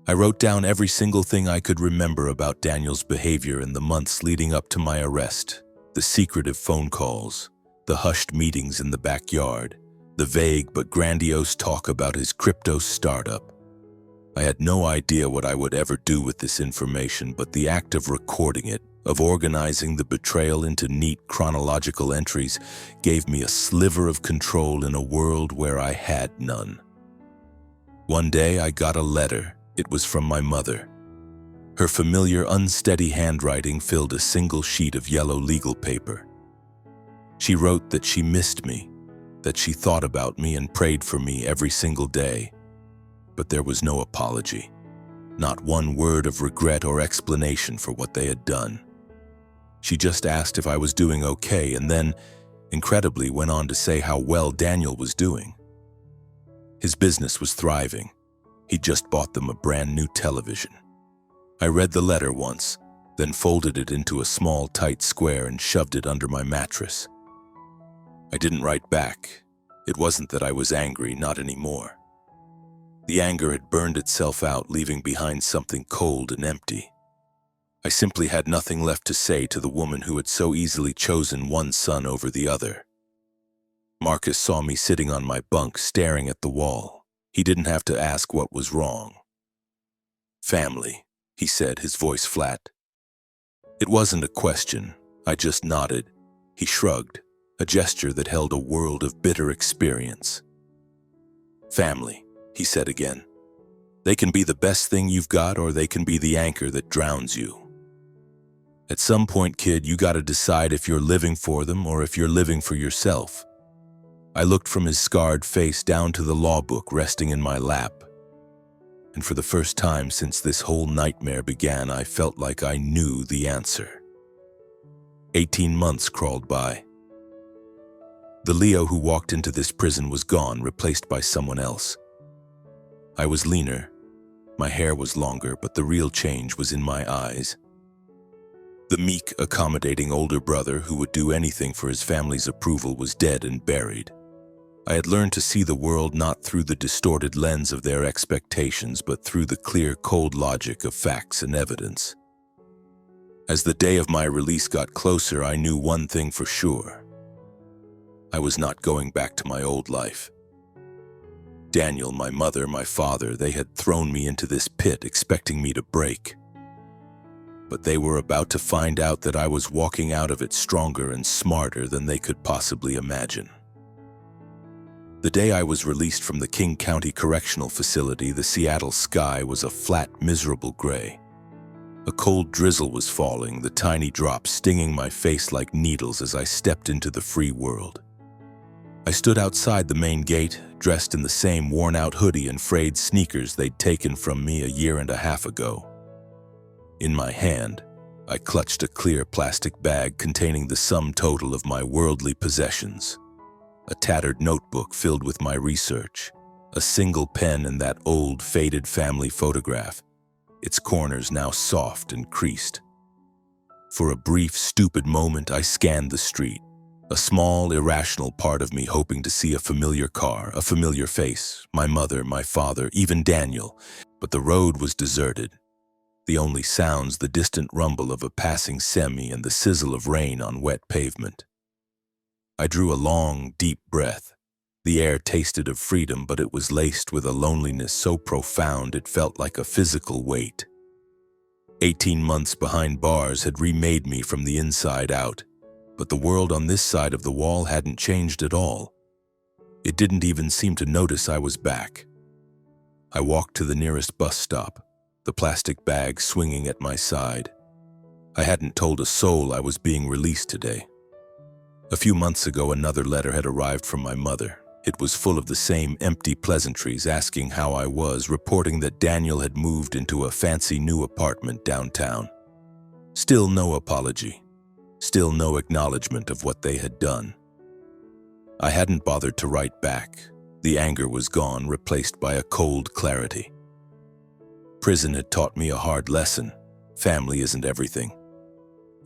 A: I wrote down every single thing I could remember about Daniel's behavior in the months leading up to my arrest. The secretive phone calls, the hushed meetings in the backyard, the vague but grandiose talk about his crypto startup. I had no idea what I would ever do with this information, but the act of recording it, of organizing the betrayal into neat chronological entries, gave me a sliver of control in a world where I had none. One day I got a letter. It was from my mother. Her familiar, unsteady handwriting filled a single sheet of yellow legal paper. She wrote that she missed me, that she thought about me and prayed for me every single day. But there was no apology, not one word of regret or explanation for what they had done. She just asked if I was doing okay and then, incredibly, went on to say how well Daniel was doing. His business was thriving. He'd just bought them a brand new television. I read the letter once, then folded it into a small, tight square and shoved it under my mattress. I didn't write back. It wasn't that I was angry, not anymore. The anger had burned itself out, leaving behind something cold and empty. I simply had nothing left to say to the woman who had so easily chosen one son over the other. Marcus saw me sitting on my bunk, staring at the wall. He didn't have to ask what was wrong. "Family," he said, his voice flat. It wasn't a question. I just nodded. He shrugged, a gesture that held a world of bitter experience. "Family," he said again. "They can be the best thing you've got, or they can be the anchor that drowns you. At some point, kid, you gotta decide if you're living for them or if you're living for yourself." I looked from his scarred face down to the law book resting in my lap. And for the first time since this whole nightmare began, I felt like I knew the answer. 18 months crawled by. The Leo who walked into this prison was gone, replaced by someone else. I was leaner, my hair was longer, but the real change was in my eyes. The meek, accommodating older brother who would do anything for his family's approval was dead and buried. I had learned to see the world not through the distorted lens of their expectations, but through the clear, cold logic of facts and evidence. As the day of my release got closer, I knew one thing for sure. I was not going back to my old life. Daniel, my mother, my father, they had thrown me into this pit expecting me to break. But they were about to find out that I was walking out of it stronger and smarter than they could possibly imagine. The day I was released from the King County Correctional Facility, the Seattle sky was a flat, miserable gray. A cold drizzle was falling, the tiny drops stinging my face like needles as I stepped into the free world. I stood outside the main gate, dressed in the same worn-out hoodie and frayed sneakers they'd taken from me a year and a half ago. In my hand, I clutched a clear plastic bag containing the sum total of my worldly possessions. A tattered notebook filled with my research, a single pen and that old, faded family photograph, its corners now soft and creased. For a brief, stupid moment, I scanned the street, a small, irrational part of me hoping to see a familiar car, a familiar face, my mother, my father, even Daniel. But the road was deserted. The only sounds, the distant rumble of a passing semi and the sizzle of rain on wet pavement. I drew a long, deep breath. The air tasted of freedom, but it was laced with a loneliness so profound it felt like a physical weight. 18 months behind bars had remade me from the inside out, but the world on this side of the wall hadn't changed at all. It didn't even seem to notice I was back. I walked to the nearest bus stop, the plastic bag swinging at my side. I hadn't told a soul I was being released today. A few months ago, another letter had arrived from my mother. It was full of the same empty pleasantries, asking how I was, reporting that Daniel had moved into a fancy new apartment downtown. Still no apology. Still no acknowledgement of what they had done. I hadn't bothered to write back. The anger was gone, replaced by a cold clarity. Prison had taught me a hard lesson. Family isn't everything.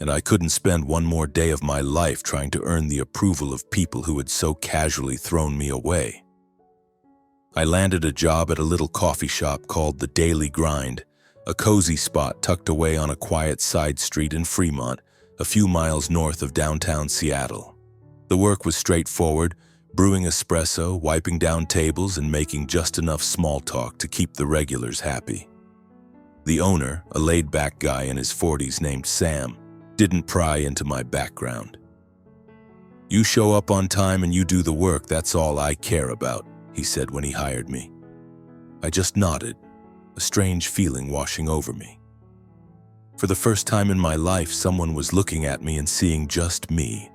A: And I couldn't spend one more day of my life trying to earn the approval of people who had so casually thrown me away. I landed a job at a little coffee shop called The Daily Grind, a cozy spot tucked away on a quiet side street in Fremont, a few miles north of downtown Seattle. The work was straightforward, brewing espresso, wiping down tables, and making just enough small talk to keep the regulars happy. The owner, a laid-back guy in his 40s named Sam, didn't pry into my background. "You show up on time and you do the work, that's all I care about," he said when he hired me. I just nodded, a strange feeling washing over me. For the first time in my life, someone was looking at me and seeing just me,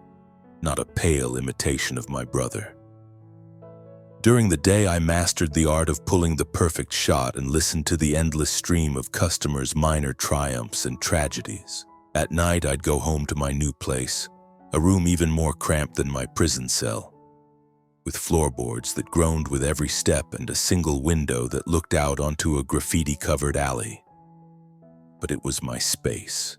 A: not a pale imitation of my brother. During the day, I mastered the art of pulling the perfect shot and listened to the endless stream of customers' minor triumphs and tragedies. At night, I'd go home to my new place, a room even more cramped than my prison cell, with floorboards that groaned with every step and a single window that looked out onto a graffiti-covered alley. But it was my space,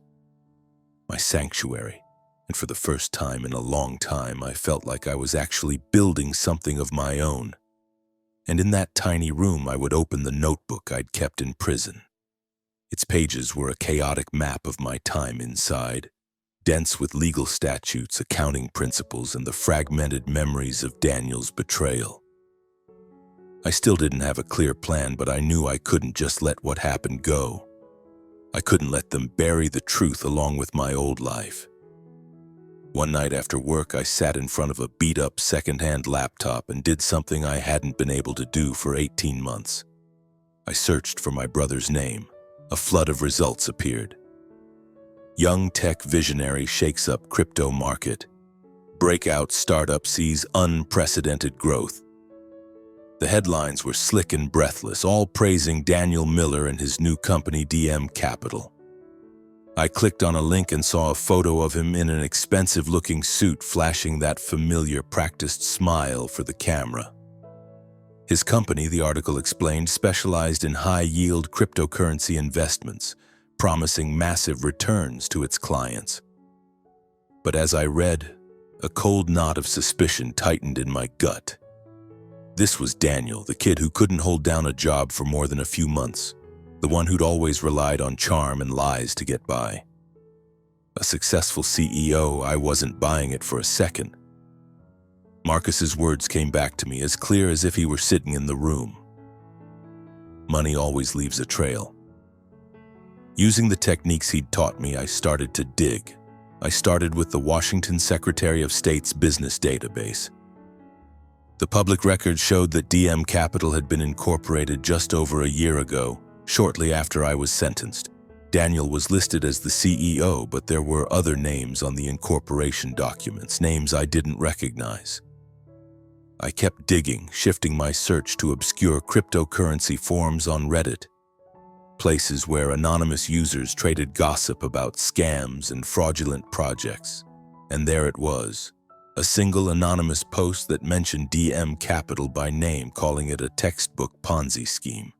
A: my sanctuary, and for the first time in a long time, I felt like I was actually building something of my own. And in that tiny room, I would open the notebook I'd kept in prison. Its pages were a chaotic map of my time inside, dense with legal statutes, accounting principles, and the fragmented memories of Daniel's betrayal. I still didn't have a clear plan, but I knew I couldn't just let what happened go. I couldn't let them bury the truth along with my old life. One night after work, I sat in front of a beat-up second-hand laptop and did something I hadn't been able to do for 18 months. I searched for my brother's name. A flood of results appeared. Young tech visionary shakes up crypto market. Breakout startup sees unprecedented growth. The headlines were slick and breathless, all praising Daniel Miller and his new company DM Capital. I clicked on a link and saw a photo of him in an expensive-looking suit, flashing that familiar practiced smile for the camera. His company, the article explained, specialized in high-yield cryptocurrency investments, promising massive returns to its clients. But as I read, a cold knot of suspicion tightened in my gut. This was Daniel, the kid who couldn't hold down a job for more than a few months, the one who'd always relied on charm and lies to get by. A successful CEO, I wasn't buying it for a second. Marcus's words came back to me as clear as if he were sitting in the room. Money always leaves a trail. Using the techniques he'd taught me, I started to dig. I started with the Washington Secretary of State's business database. The public record showed that DM Capital had been incorporated just over a year ago, shortly after I was sentenced. Daniel was listed as the CEO, but there were other names on the incorporation documents, names I didn't recognize. I kept digging, shifting my search to obscure cryptocurrency forums on Reddit. places where anonymous users traded gossip about scams and fraudulent projects. And there it was, a single anonymous post that mentioned DM Capital by name, calling it a textbook Ponzi scheme.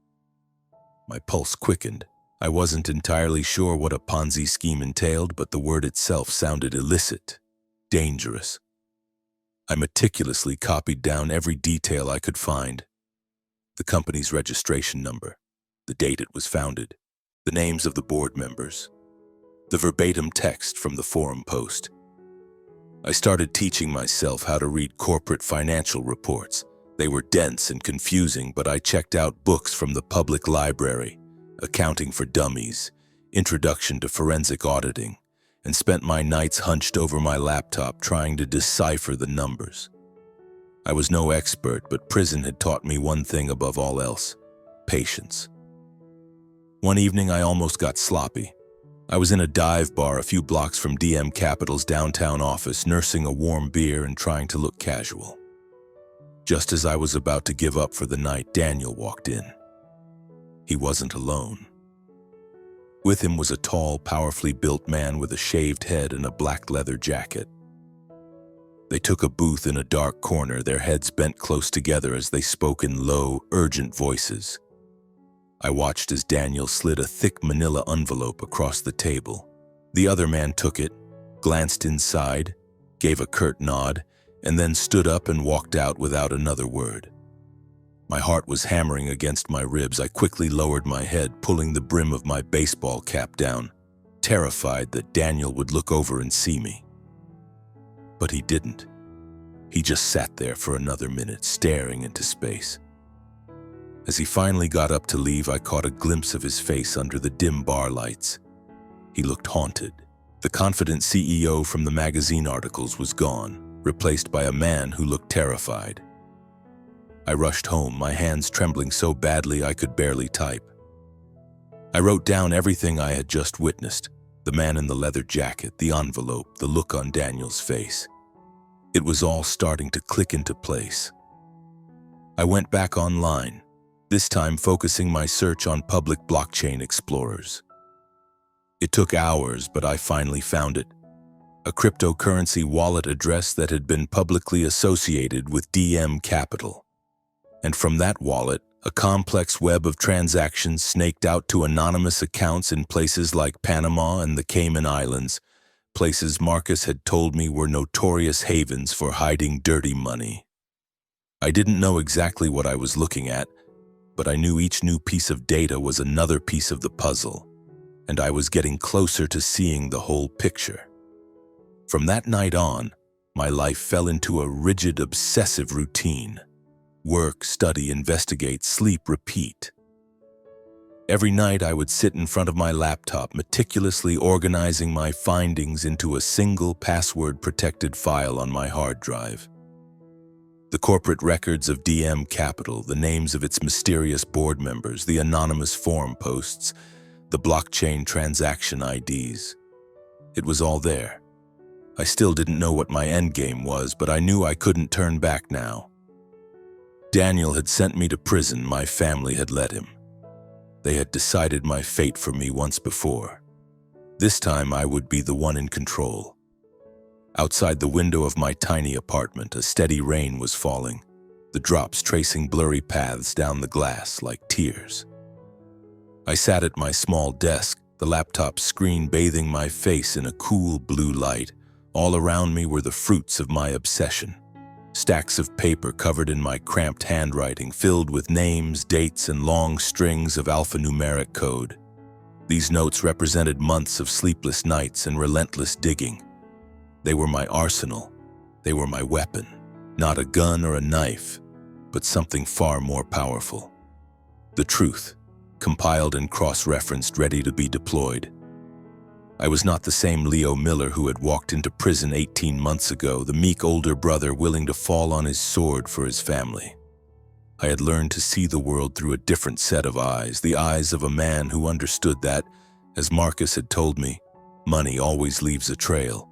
A: My pulse quickened. I wasn't entirely sure what a Ponzi scheme entailed, but the word itself sounded illicit, dangerous. I meticulously copied down every detail I could find. The company's registration number, the date it was founded, the names of the board members, the verbatim text from the forum post. I started teaching myself how to read corporate financial reports. They were dense and confusing, but I checked out books from the public library, Accounting for Dummies, Introduction to Forensic Auditing, and spent my nights hunched over my laptop trying to decipher the numbers. I was no expert, but prison had taught me one thing above all else: patience. One evening, I almost got sloppy. I was in a dive bar a few blocks from DM Capital's downtown office, nursing a warm beer and trying to look casual. Just as I was about to give up for the night, Daniel walked in. He wasn't alone. With him was a tall, powerfully built man with a shaved head and a black leather jacket. They took a booth in a dark corner, their heads bent close together as they spoke in low, urgent voices. I watched as Daniel slid a thick manila envelope across the table. The other man took it, glanced inside, gave a curt nod, and then stood up and walked out without another word. My heart was hammering against my ribs. I quickly lowered my head, pulling the brim of my baseball cap down, terrified that Daniel would look over and see me. But he didn't. He just sat there for another minute, staring into space. As he finally got up to leave, I caught a glimpse of his face under the dim bar lights. He looked haunted. The confident CEO from the magazine articles was gone, replaced by a man who looked terrified. I rushed home, my hands trembling so badly I could barely type. I wrote down everything I had just witnessed: the man in the leather jacket, the envelope, the look on Daniel's face. It was all starting to click into place. I went back online, this time focusing my search on public blockchain explorers. It took hours, but I finally found it. A cryptocurrency wallet address that had been publicly associated with DM Capital. And from that wallet, a complex web of transactions snaked out to anonymous accounts in places like Panama and the Cayman Islands, places Marcus had told me were notorious havens for hiding dirty money. I didn't know exactly what I was looking at, but I knew each new piece of data was another piece of the puzzle, and I was getting closer to seeing the whole picture. From that night on, my life fell into a rigid, obsessive routine. Work, study, investigate, sleep, repeat. Every night I would sit in front of my laptop, meticulously organizing my findings into a single password-protected file on my hard drive. The corporate records of DM Capital, the names of its mysterious board members, the anonymous forum posts, the blockchain transaction IDs. It was all there. I still didn't know what my endgame was, but I knew I couldn't turn back now. Daniel had sent me to prison. My family had let him. They had decided my fate for me once before. This time I would be the one in control. Outside the window of my tiny apartment, a steady rain was falling, the drops tracing blurry paths down the glass like tears. I sat at my small desk, the laptop screen bathing my face in a cool blue light. All around me were the fruits of my obsession. Stacks of paper covered in my cramped handwriting, filled with names, dates, and long strings of alphanumeric code. These notes represented months of sleepless nights and relentless digging. They were my arsenal. They were my weapon. Not a gun or a knife, but something far more powerful. The truth, compiled and cross-referenced, ready to be deployed. I was not the same Leo Miller who had walked into prison 18 months ago, the meek older brother willing to fall on his sword for his family. I had learned to see the world through a different set of eyes, the eyes of a man who understood that, as Marcus had told me, money always leaves a trail.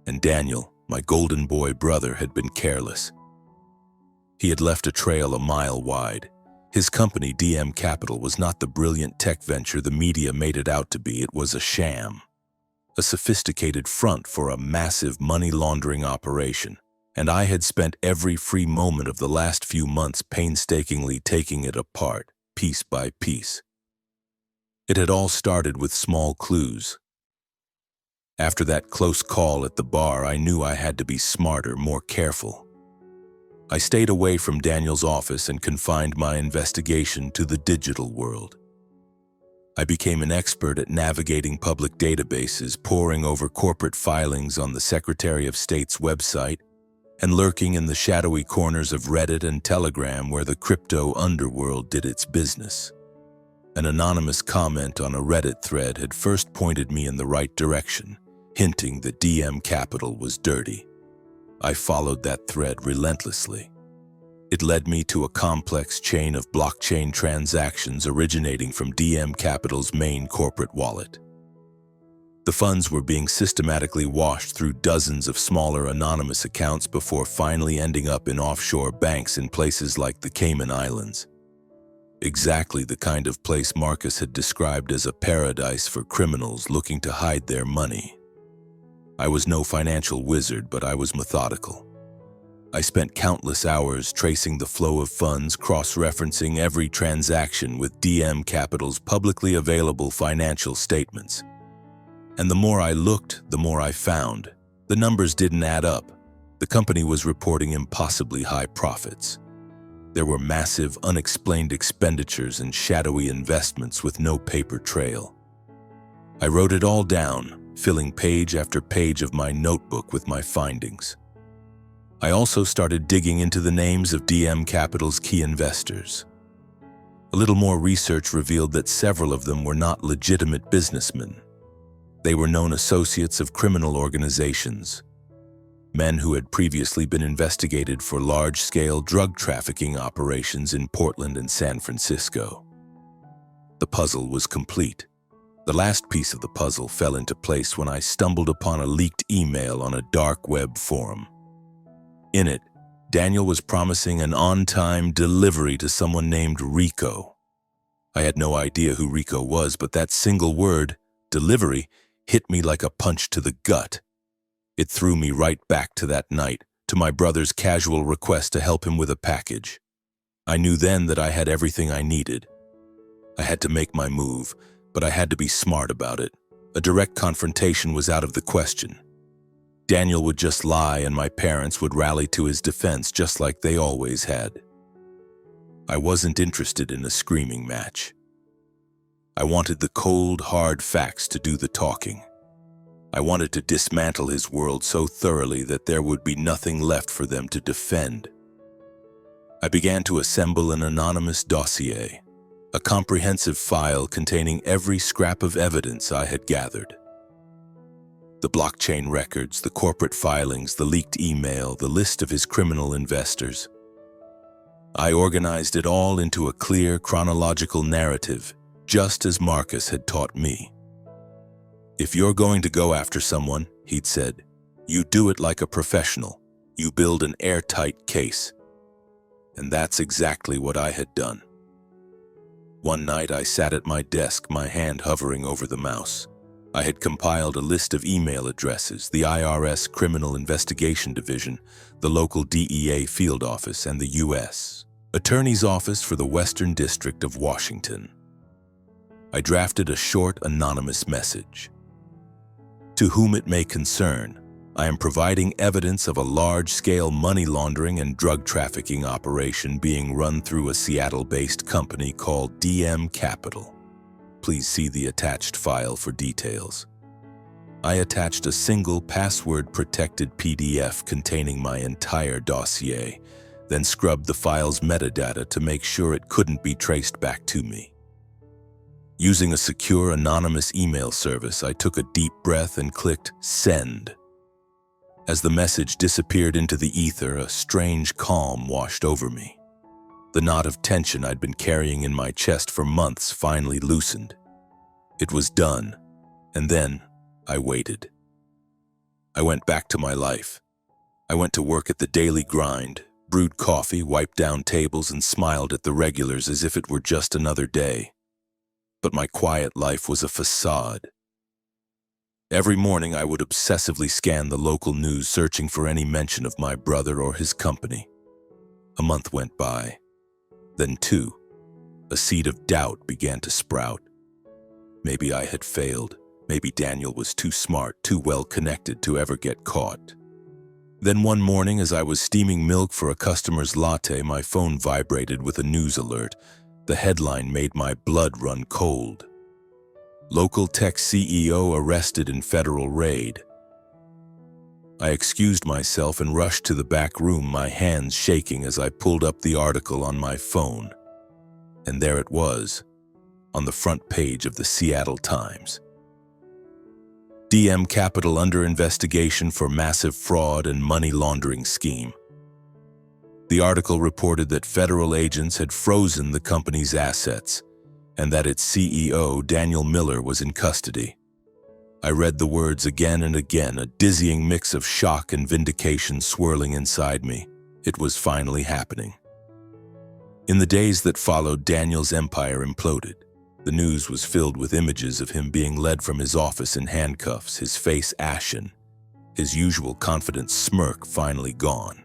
A: And Daniel, my golden boy brother, had been careless. He had left a trail a mile wide. His company, DM Capital, was not the brilliant tech venture the media made it out to be. It was a sham, a sophisticated front for a massive money laundering operation, and I had spent every free moment of the last few months painstakingly taking it apart, piece by piece. It had all started with small clues. After that close call at the bar, I knew I had to be smarter, more careful. I stayed away from Daniel's office and confined my investigation to the digital world. I became an expert at navigating public databases, poring over corporate filings on the Secretary of State's website, and lurking in the shadowy corners of Reddit and Telegram where the crypto underworld did its business. An anonymous comment on a Reddit thread had first pointed me in the right direction, hinting that DM Capital was dirty. I followed that thread relentlessly. It led me to a complex chain of blockchain transactions originating from DM Capital's main corporate wallet. The funds were being systematically washed through dozens of smaller anonymous accounts before finally ending up in offshore banks in places like the Cayman Islands. Exactly the kind of place Marcus had described as a paradise for criminals looking to hide their money. I was no financial wizard, but I was methodical. I spent countless hours tracing the flow of funds, cross-referencing every transaction with DM Capital's publicly available financial statements. And the more I looked, the more I found. The numbers didn't add up. The company was reporting impossibly high profits. There were massive, unexplained expenditures and shadowy investments with no paper trail. I wrote it all down, filling page after page of my notebook with my findings. I also started digging into the names of DM Capital's key investors. A little more research revealed that several of them were not legitimate businessmen. They were known associates of criminal organizations, men who had previously been investigated for large-scale drug trafficking operations in Portland and San Francisco. The puzzle was complete. The last piece of the puzzle fell into place when I stumbled upon a leaked email on a dark web forum. In it, Daniel was promising an on-time delivery to someone named Rico. I had no idea who Rico was, but that single word, delivery, hit me like a punch to the gut. It threw me right back to that night, to my brother's casual request to help him with a package. I knew then that I had everything I needed. I had to make my move, but I had to be smart about it. A direct confrontation was out of the question. Daniel would just lie and my parents would rally to his defense just like they always had. I wasn't interested in a screaming match. I wanted the cold, hard facts to do the talking. I wanted to dismantle his world so thoroughly that there would be nothing left for them to defend. I began to assemble an anonymous dossier, a comprehensive file containing every scrap of evidence I had gathered. The blockchain records, the corporate filings, the leaked email, the list of his criminal investors. I organized it all into a clear chronological narrative, just as Marcus had taught me. If you're going to go after someone, he'd said, you do it like a professional. You build an airtight case. And that's exactly what I had done. One night I sat at my desk, my hand hovering over the mouse. I had compiled a list of email addresses, the IRS Criminal Investigation Division, the local DEA field office, and the U.S. Attorney's Office for the Western District of Washington. I drafted a short, anonymous message. To whom it may concern, I am providing evidence of a large-scale money laundering and drug trafficking operation being run through a Seattle-based company called DM Capital. Please see the attached file for details. I attached a single password-protected PDF containing my entire dossier, then scrubbed the file's metadata to make sure it couldn't be traced back to me. Using a secure anonymous email service, I took a deep breath and clicked send. As the message disappeared into the ether, a strange calm washed over me. The knot of tension I'd been carrying in my chest for months finally loosened. It was done, and then I waited. I went back to my life. I went to work at the daily grind, brewed coffee, wiped down tables, and smiled at the regulars as if it were just another day. But my quiet life was a facade. Every morning I would obsessively scan the local news, searching for any mention of my brother or his company. A month went by, then two. A seed of doubt began to sprout. Maybe I had failed. Maybe Daniel was too smart, too well connected to ever get caught. Then one morning, as I was steaming milk for a customer's latte, my phone vibrated with a news alert. The headline made my blood run cold. Local tech CEO arrested in federal raid. I excused myself and rushed to the back room, my hands shaking as I pulled up the article on my phone. And there it was, on the front page of the Seattle Times. DM Capital under investigation for massive fraud and money laundering scheme. The article reported that federal agents had frozen the company's assets and that its CEO, Daniel Miller, was in custody. I read the words again and again, a dizzying mix of shock and vindication swirling inside me. It was finally happening. In the days that followed, Daniel's empire imploded. The news was filled with images of him being led from his office in handcuffs, his face ashen, his usual confident smirk finally gone.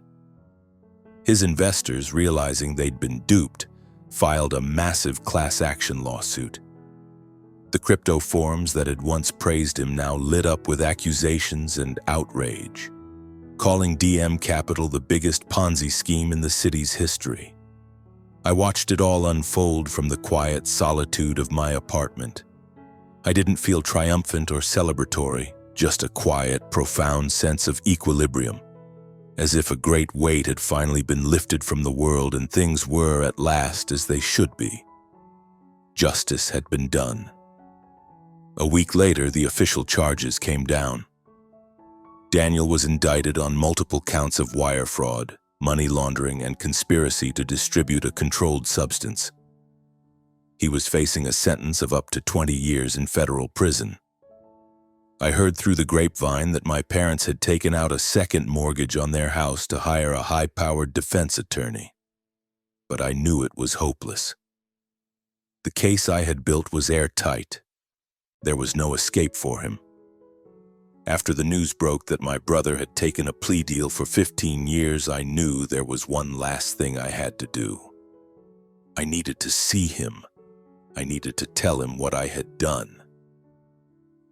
A: His investors, realizing they'd been duped, filed a massive class action lawsuit. The crypto forums that had once praised him now lit up with accusations and outrage, calling DM Capital the biggest Ponzi scheme in the city's history. I watched it all unfold from the quiet solitude of my apartment. I didn't feel triumphant or celebratory, just a quiet, profound sense of equilibrium, as if a great weight had finally been lifted from the world and things were at last as they should be. Justice had been done. A week later, the official charges came down. Daniel was indicted on multiple counts of wire fraud, money laundering, and conspiracy to distribute a controlled substance. He was facing a sentence of up to 20 years in federal prison. I heard through the grapevine that my parents had taken out a second mortgage on their house to hire a high-powered defense attorney. But I knew it was hopeless. The case I had built was airtight. There was no escape for him. After the news broke that my brother had taken a plea deal for 15 years, I knew there was one last thing I had to do. I needed to see him. I needed to tell him what I had done.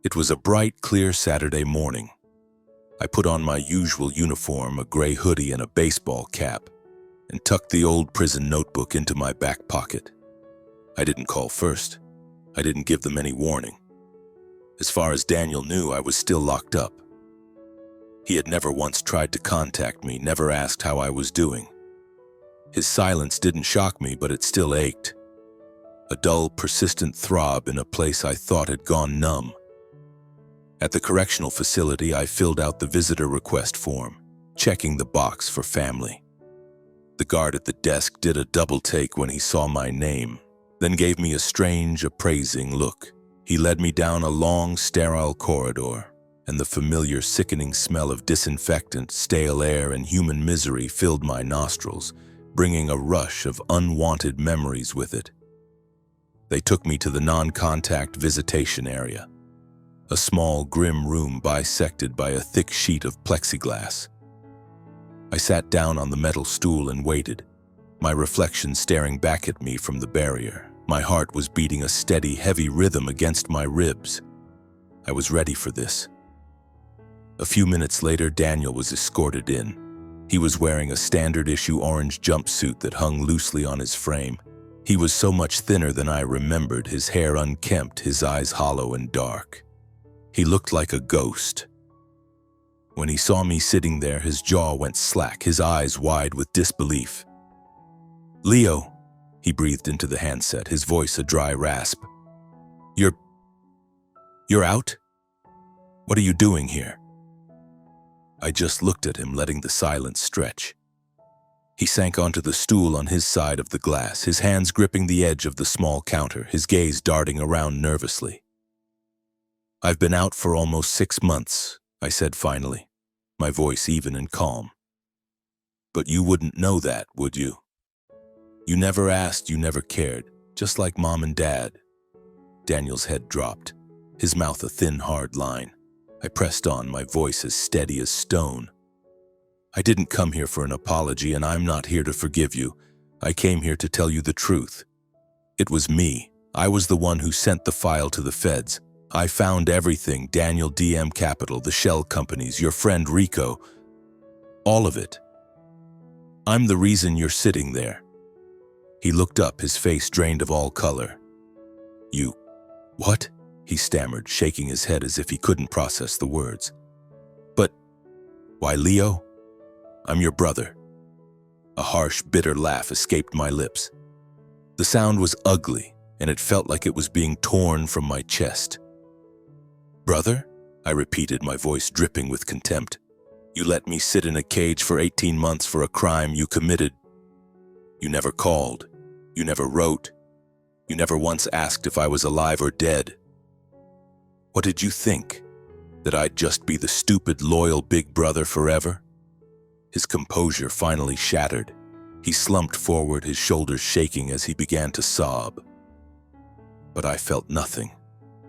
A: It was a bright, clear Saturday morning. I put on my usual uniform, a gray hoodie and a baseball cap, and tucked the old prison notebook into my back pocket. I didn't call first. I didn't give them any warning. As far as Daniel knew, I was still locked up. He had never once tried to contact me, never asked how I was doing. His silence didn't shock me, but it still ached. A dull, persistent throb in a place I thought had gone numb. At the correctional facility, I filled out the visitor request form, checking the box for family. The guard at the desk did a double take when he saw my name, then gave me a strange, appraising look. He led me down a long, sterile corridor, and the familiar, sickening smell of disinfectant, stale air, and human misery filled my nostrils, bringing a rush of unwanted memories with it. They took me to the non-contact visitation area, a small, grim room bisected by a thick sheet of plexiglass. I sat down on the metal stool and waited, my reflection staring back at me from the barrier. My heart was beating a steady, heavy rhythm against my ribs. I was ready for this. A few minutes later, Daniel was escorted in. He was wearing a standard-issue orange jumpsuit that hung loosely on his frame. He was so much thinner than I remembered, his hair unkempt, his eyes hollow and dark. He looked like a ghost. When he saw me sitting there, his jaw went slack, his eyes wide with disbelief. "Leo," he breathed into the handset, his voice a dry rasp. You're out? What are you doing here?" I just looked at him, letting the silence stretch. He sank onto the stool on his side of the glass, his hands gripping the edge of the small counter, his gaze darting around nervously. "I've been out for almost 6 months," I said finally, my voice even and calm. But you wouldn't know that, would you? You never asked, you never cared, just like Mom and Dad. Daniel's head dropped, his mouth a thin, hard line. I pressed on, my voice as steady as stone. I didn't come here for an apology, and I'm not here to forgive you. I came here to tell you the truth. It was me. I was the one who sent the file to the feds. I found everything, Daniel DM Capital, the shell companies, your friend Rico. All of it. I'm the reason you're sitting there. He looked up, his face drained of all color. You... what? He stammered, shaking his head as if he couldn't process the words. But... why, Leo? I'm your brother. A harsh, bitter laugh escaped my lips. The sound was ugly, and it felt like it was being torn from my chest. Brother? I repeated, my voice dripping with contempt. You let me sit in a cage for 18 months for a crime you committed. You never called. You never wrote. You never once asked if I was alive or dead. What did you think? That I'd just be the stupid, loyal big brother forever? His composure finally shattered. He slumped forward, his shoulders shaking as he began to sob. But I felt nothing.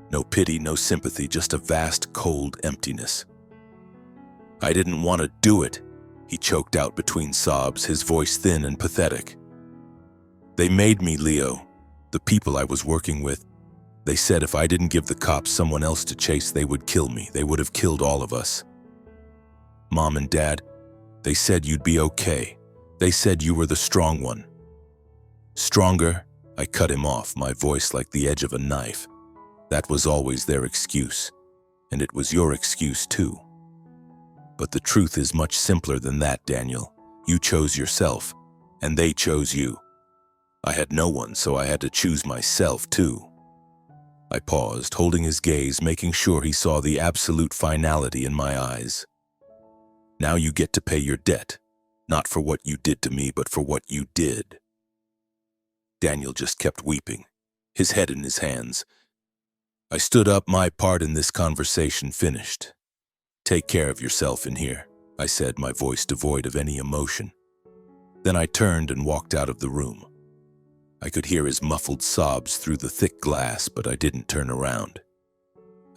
A: No pity, no sympathy, just a vast, cold emptiness. I didn't want to do it, he choked out between sobs, his voice thin and pathetic. They made me, Leo. The people I was working with. They said if I didn't give the cops someone else to chase, they would kill me. They would have killed all of us. Mom and Dad, they said you'd be okay. They said you were the strong one. Stronger? I cut him off, my voice like the edge of a knife. That was always their excuse, and it was your excuse too. But the truth is much simpler than that, Daniel. You chose yourself, and they chose you. I had no one, so I had to choose myself too. I paused, holding his gaze, making sure he saw the absolute finality in my eyes. Now you get to pay your debt, not for what you did to me, but for what you did. Daniel just kept weeping, his head in his hands. I stood up, my part in this conversation finished. Take care of yourself in here, I said, my voice devoid of any emotion. Then I turned and walked out of the room. I could hear his muffled sobs through the thick glass, but I didn't turn around.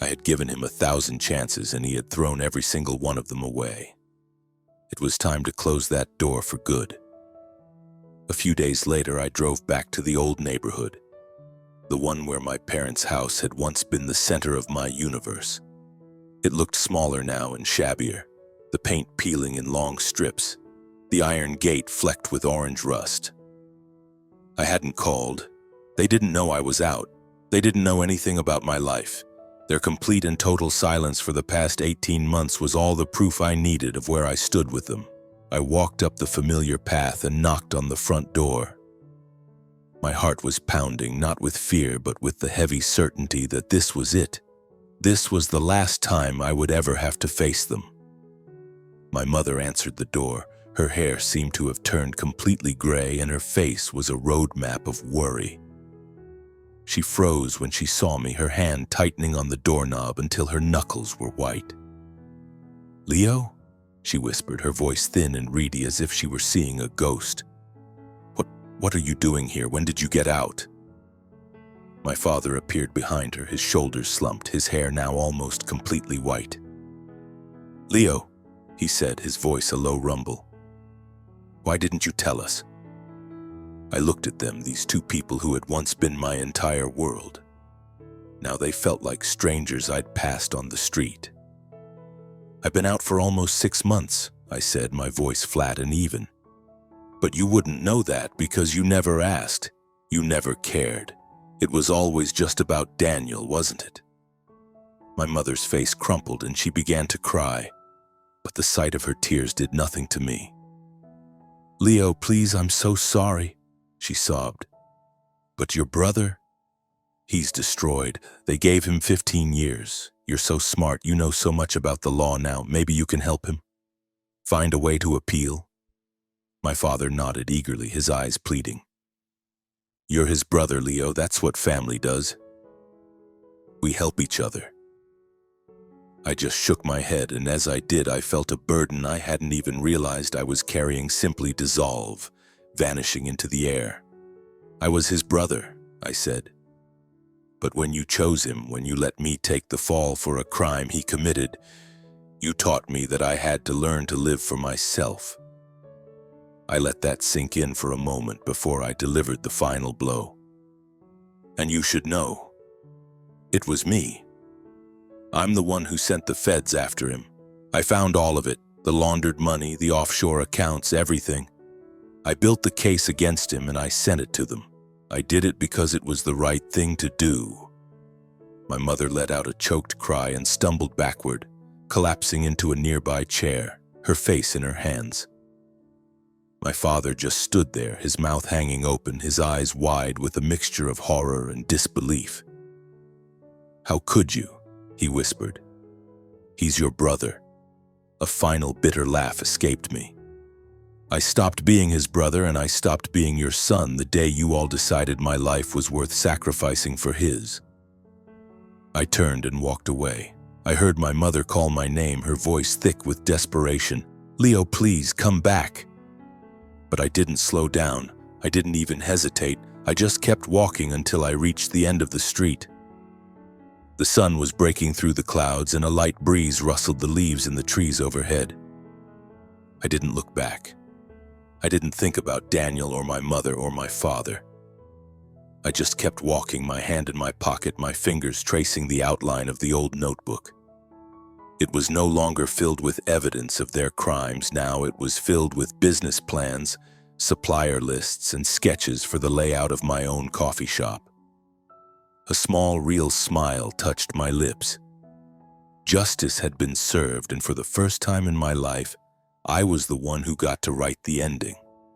A: I had given him 1,000 chances, and he had thrown every single one of them away. It was time to close that door for good. A few days later, I drove back to the old neighborhood, the one where my parents' house had once been the center of my universe. It looked smaller now and shabbier, the paint peeling in long strips, the iron gate flecked with orange rust. I hadn't called. They didn't know I was out. They didn't know anything about my life. Their complete and total silence for the past 18 months was all the proof I needed of where I stood with them. I walked up the familiar path and knocked on the front door. My heart was pounding, not with fear, but with the heavy certainty that this was it. This was the last time I would ever have to face them. My mother answered the door. Her hair seemed to have turned completely gray, and her face was a roadmap of worry. She froze when she saw me, her hand tightening on the doorknob until her knuckles were white. "Leo?" she whispered, her voice thin and reedy as if she were seeing a ghost. What are you doing here? When did you get out?" My father appeared behind her, his shoulders slumped, his hair now almost completely white. "Leo," he said, his voice a low rumble. "Why didn't you tell us?" I looked at them, these two people who had once been my entire world. Now they felt like strangers I'd passed on the street. "I've been out for almost 6 months, I said, my voice flat and even. "But you wouldn't know that because you never asked. You never cared. It was always just about Daniel, wasn't it?" My mother's face crumpled and she began to cry, but the sight of her tears did nothing to me. "Leo, please, I'm so sorry," she sobbed. "But your brother? He's destroyed. They gave him 15 years. You're so smart, you know so much about the law now. Maybe you can help him? Find a way to appeal?" My father nodded eagerly, his eyes pleading. "You're his brother, Leo. That's what family does. We help each other." I just shook my head, and as I did, I felt a burden I hadn't even realized I was carrying simply dissolve, vanishing into the air. "I was his brother," I said. "But when you chose him, when you let me take the fall for a crime he committed, you taught me that I had to learn to live for myself." I let that sink in for a moment before I delivered the final blow. "And you should know, it was me. I'm the one who sent the feds after him. I found all of it, the laundered money, the offshore accounts, everything. I built the case against him and I sent it to them. I did it because it was the right thing to do." My mother let out a choked cry and stumbled backward, collapsing into a nearby chair, her face in her hands. My father just stood there, his mouth hanging open, his eyes wide with a mixture of horror and disbelief. "How could you?" he whispered. "He's your brother." A final bitter laugh escaped me. "I stopped being his brother and I stopped being your son the day you all decided my life was worth sacrificing for his." I turned and walked away. I heard my mother call my name, her voice thick with desperation. "Leo, please, come back." But I didn't slow down. I didn't even hesitate. I just kept walking until I reached the end of the street. The sun was breaking through the clouds and a light breeze rustled the leaves in the trees overhead. I didn't look back. I didn't think about Daniel or my mother or my father. I just kept walking, my hand in my pocket, my fingers tracing the outline of the old notebook. It was no longer filled with evidence of their crimes. Now it was filled with business plans, supplier lists, and sketches for the layout of my own coffee shop. A small, real smile touched my lips. Justice had been served, and for the first time in my life, I was the one who got to write the ending.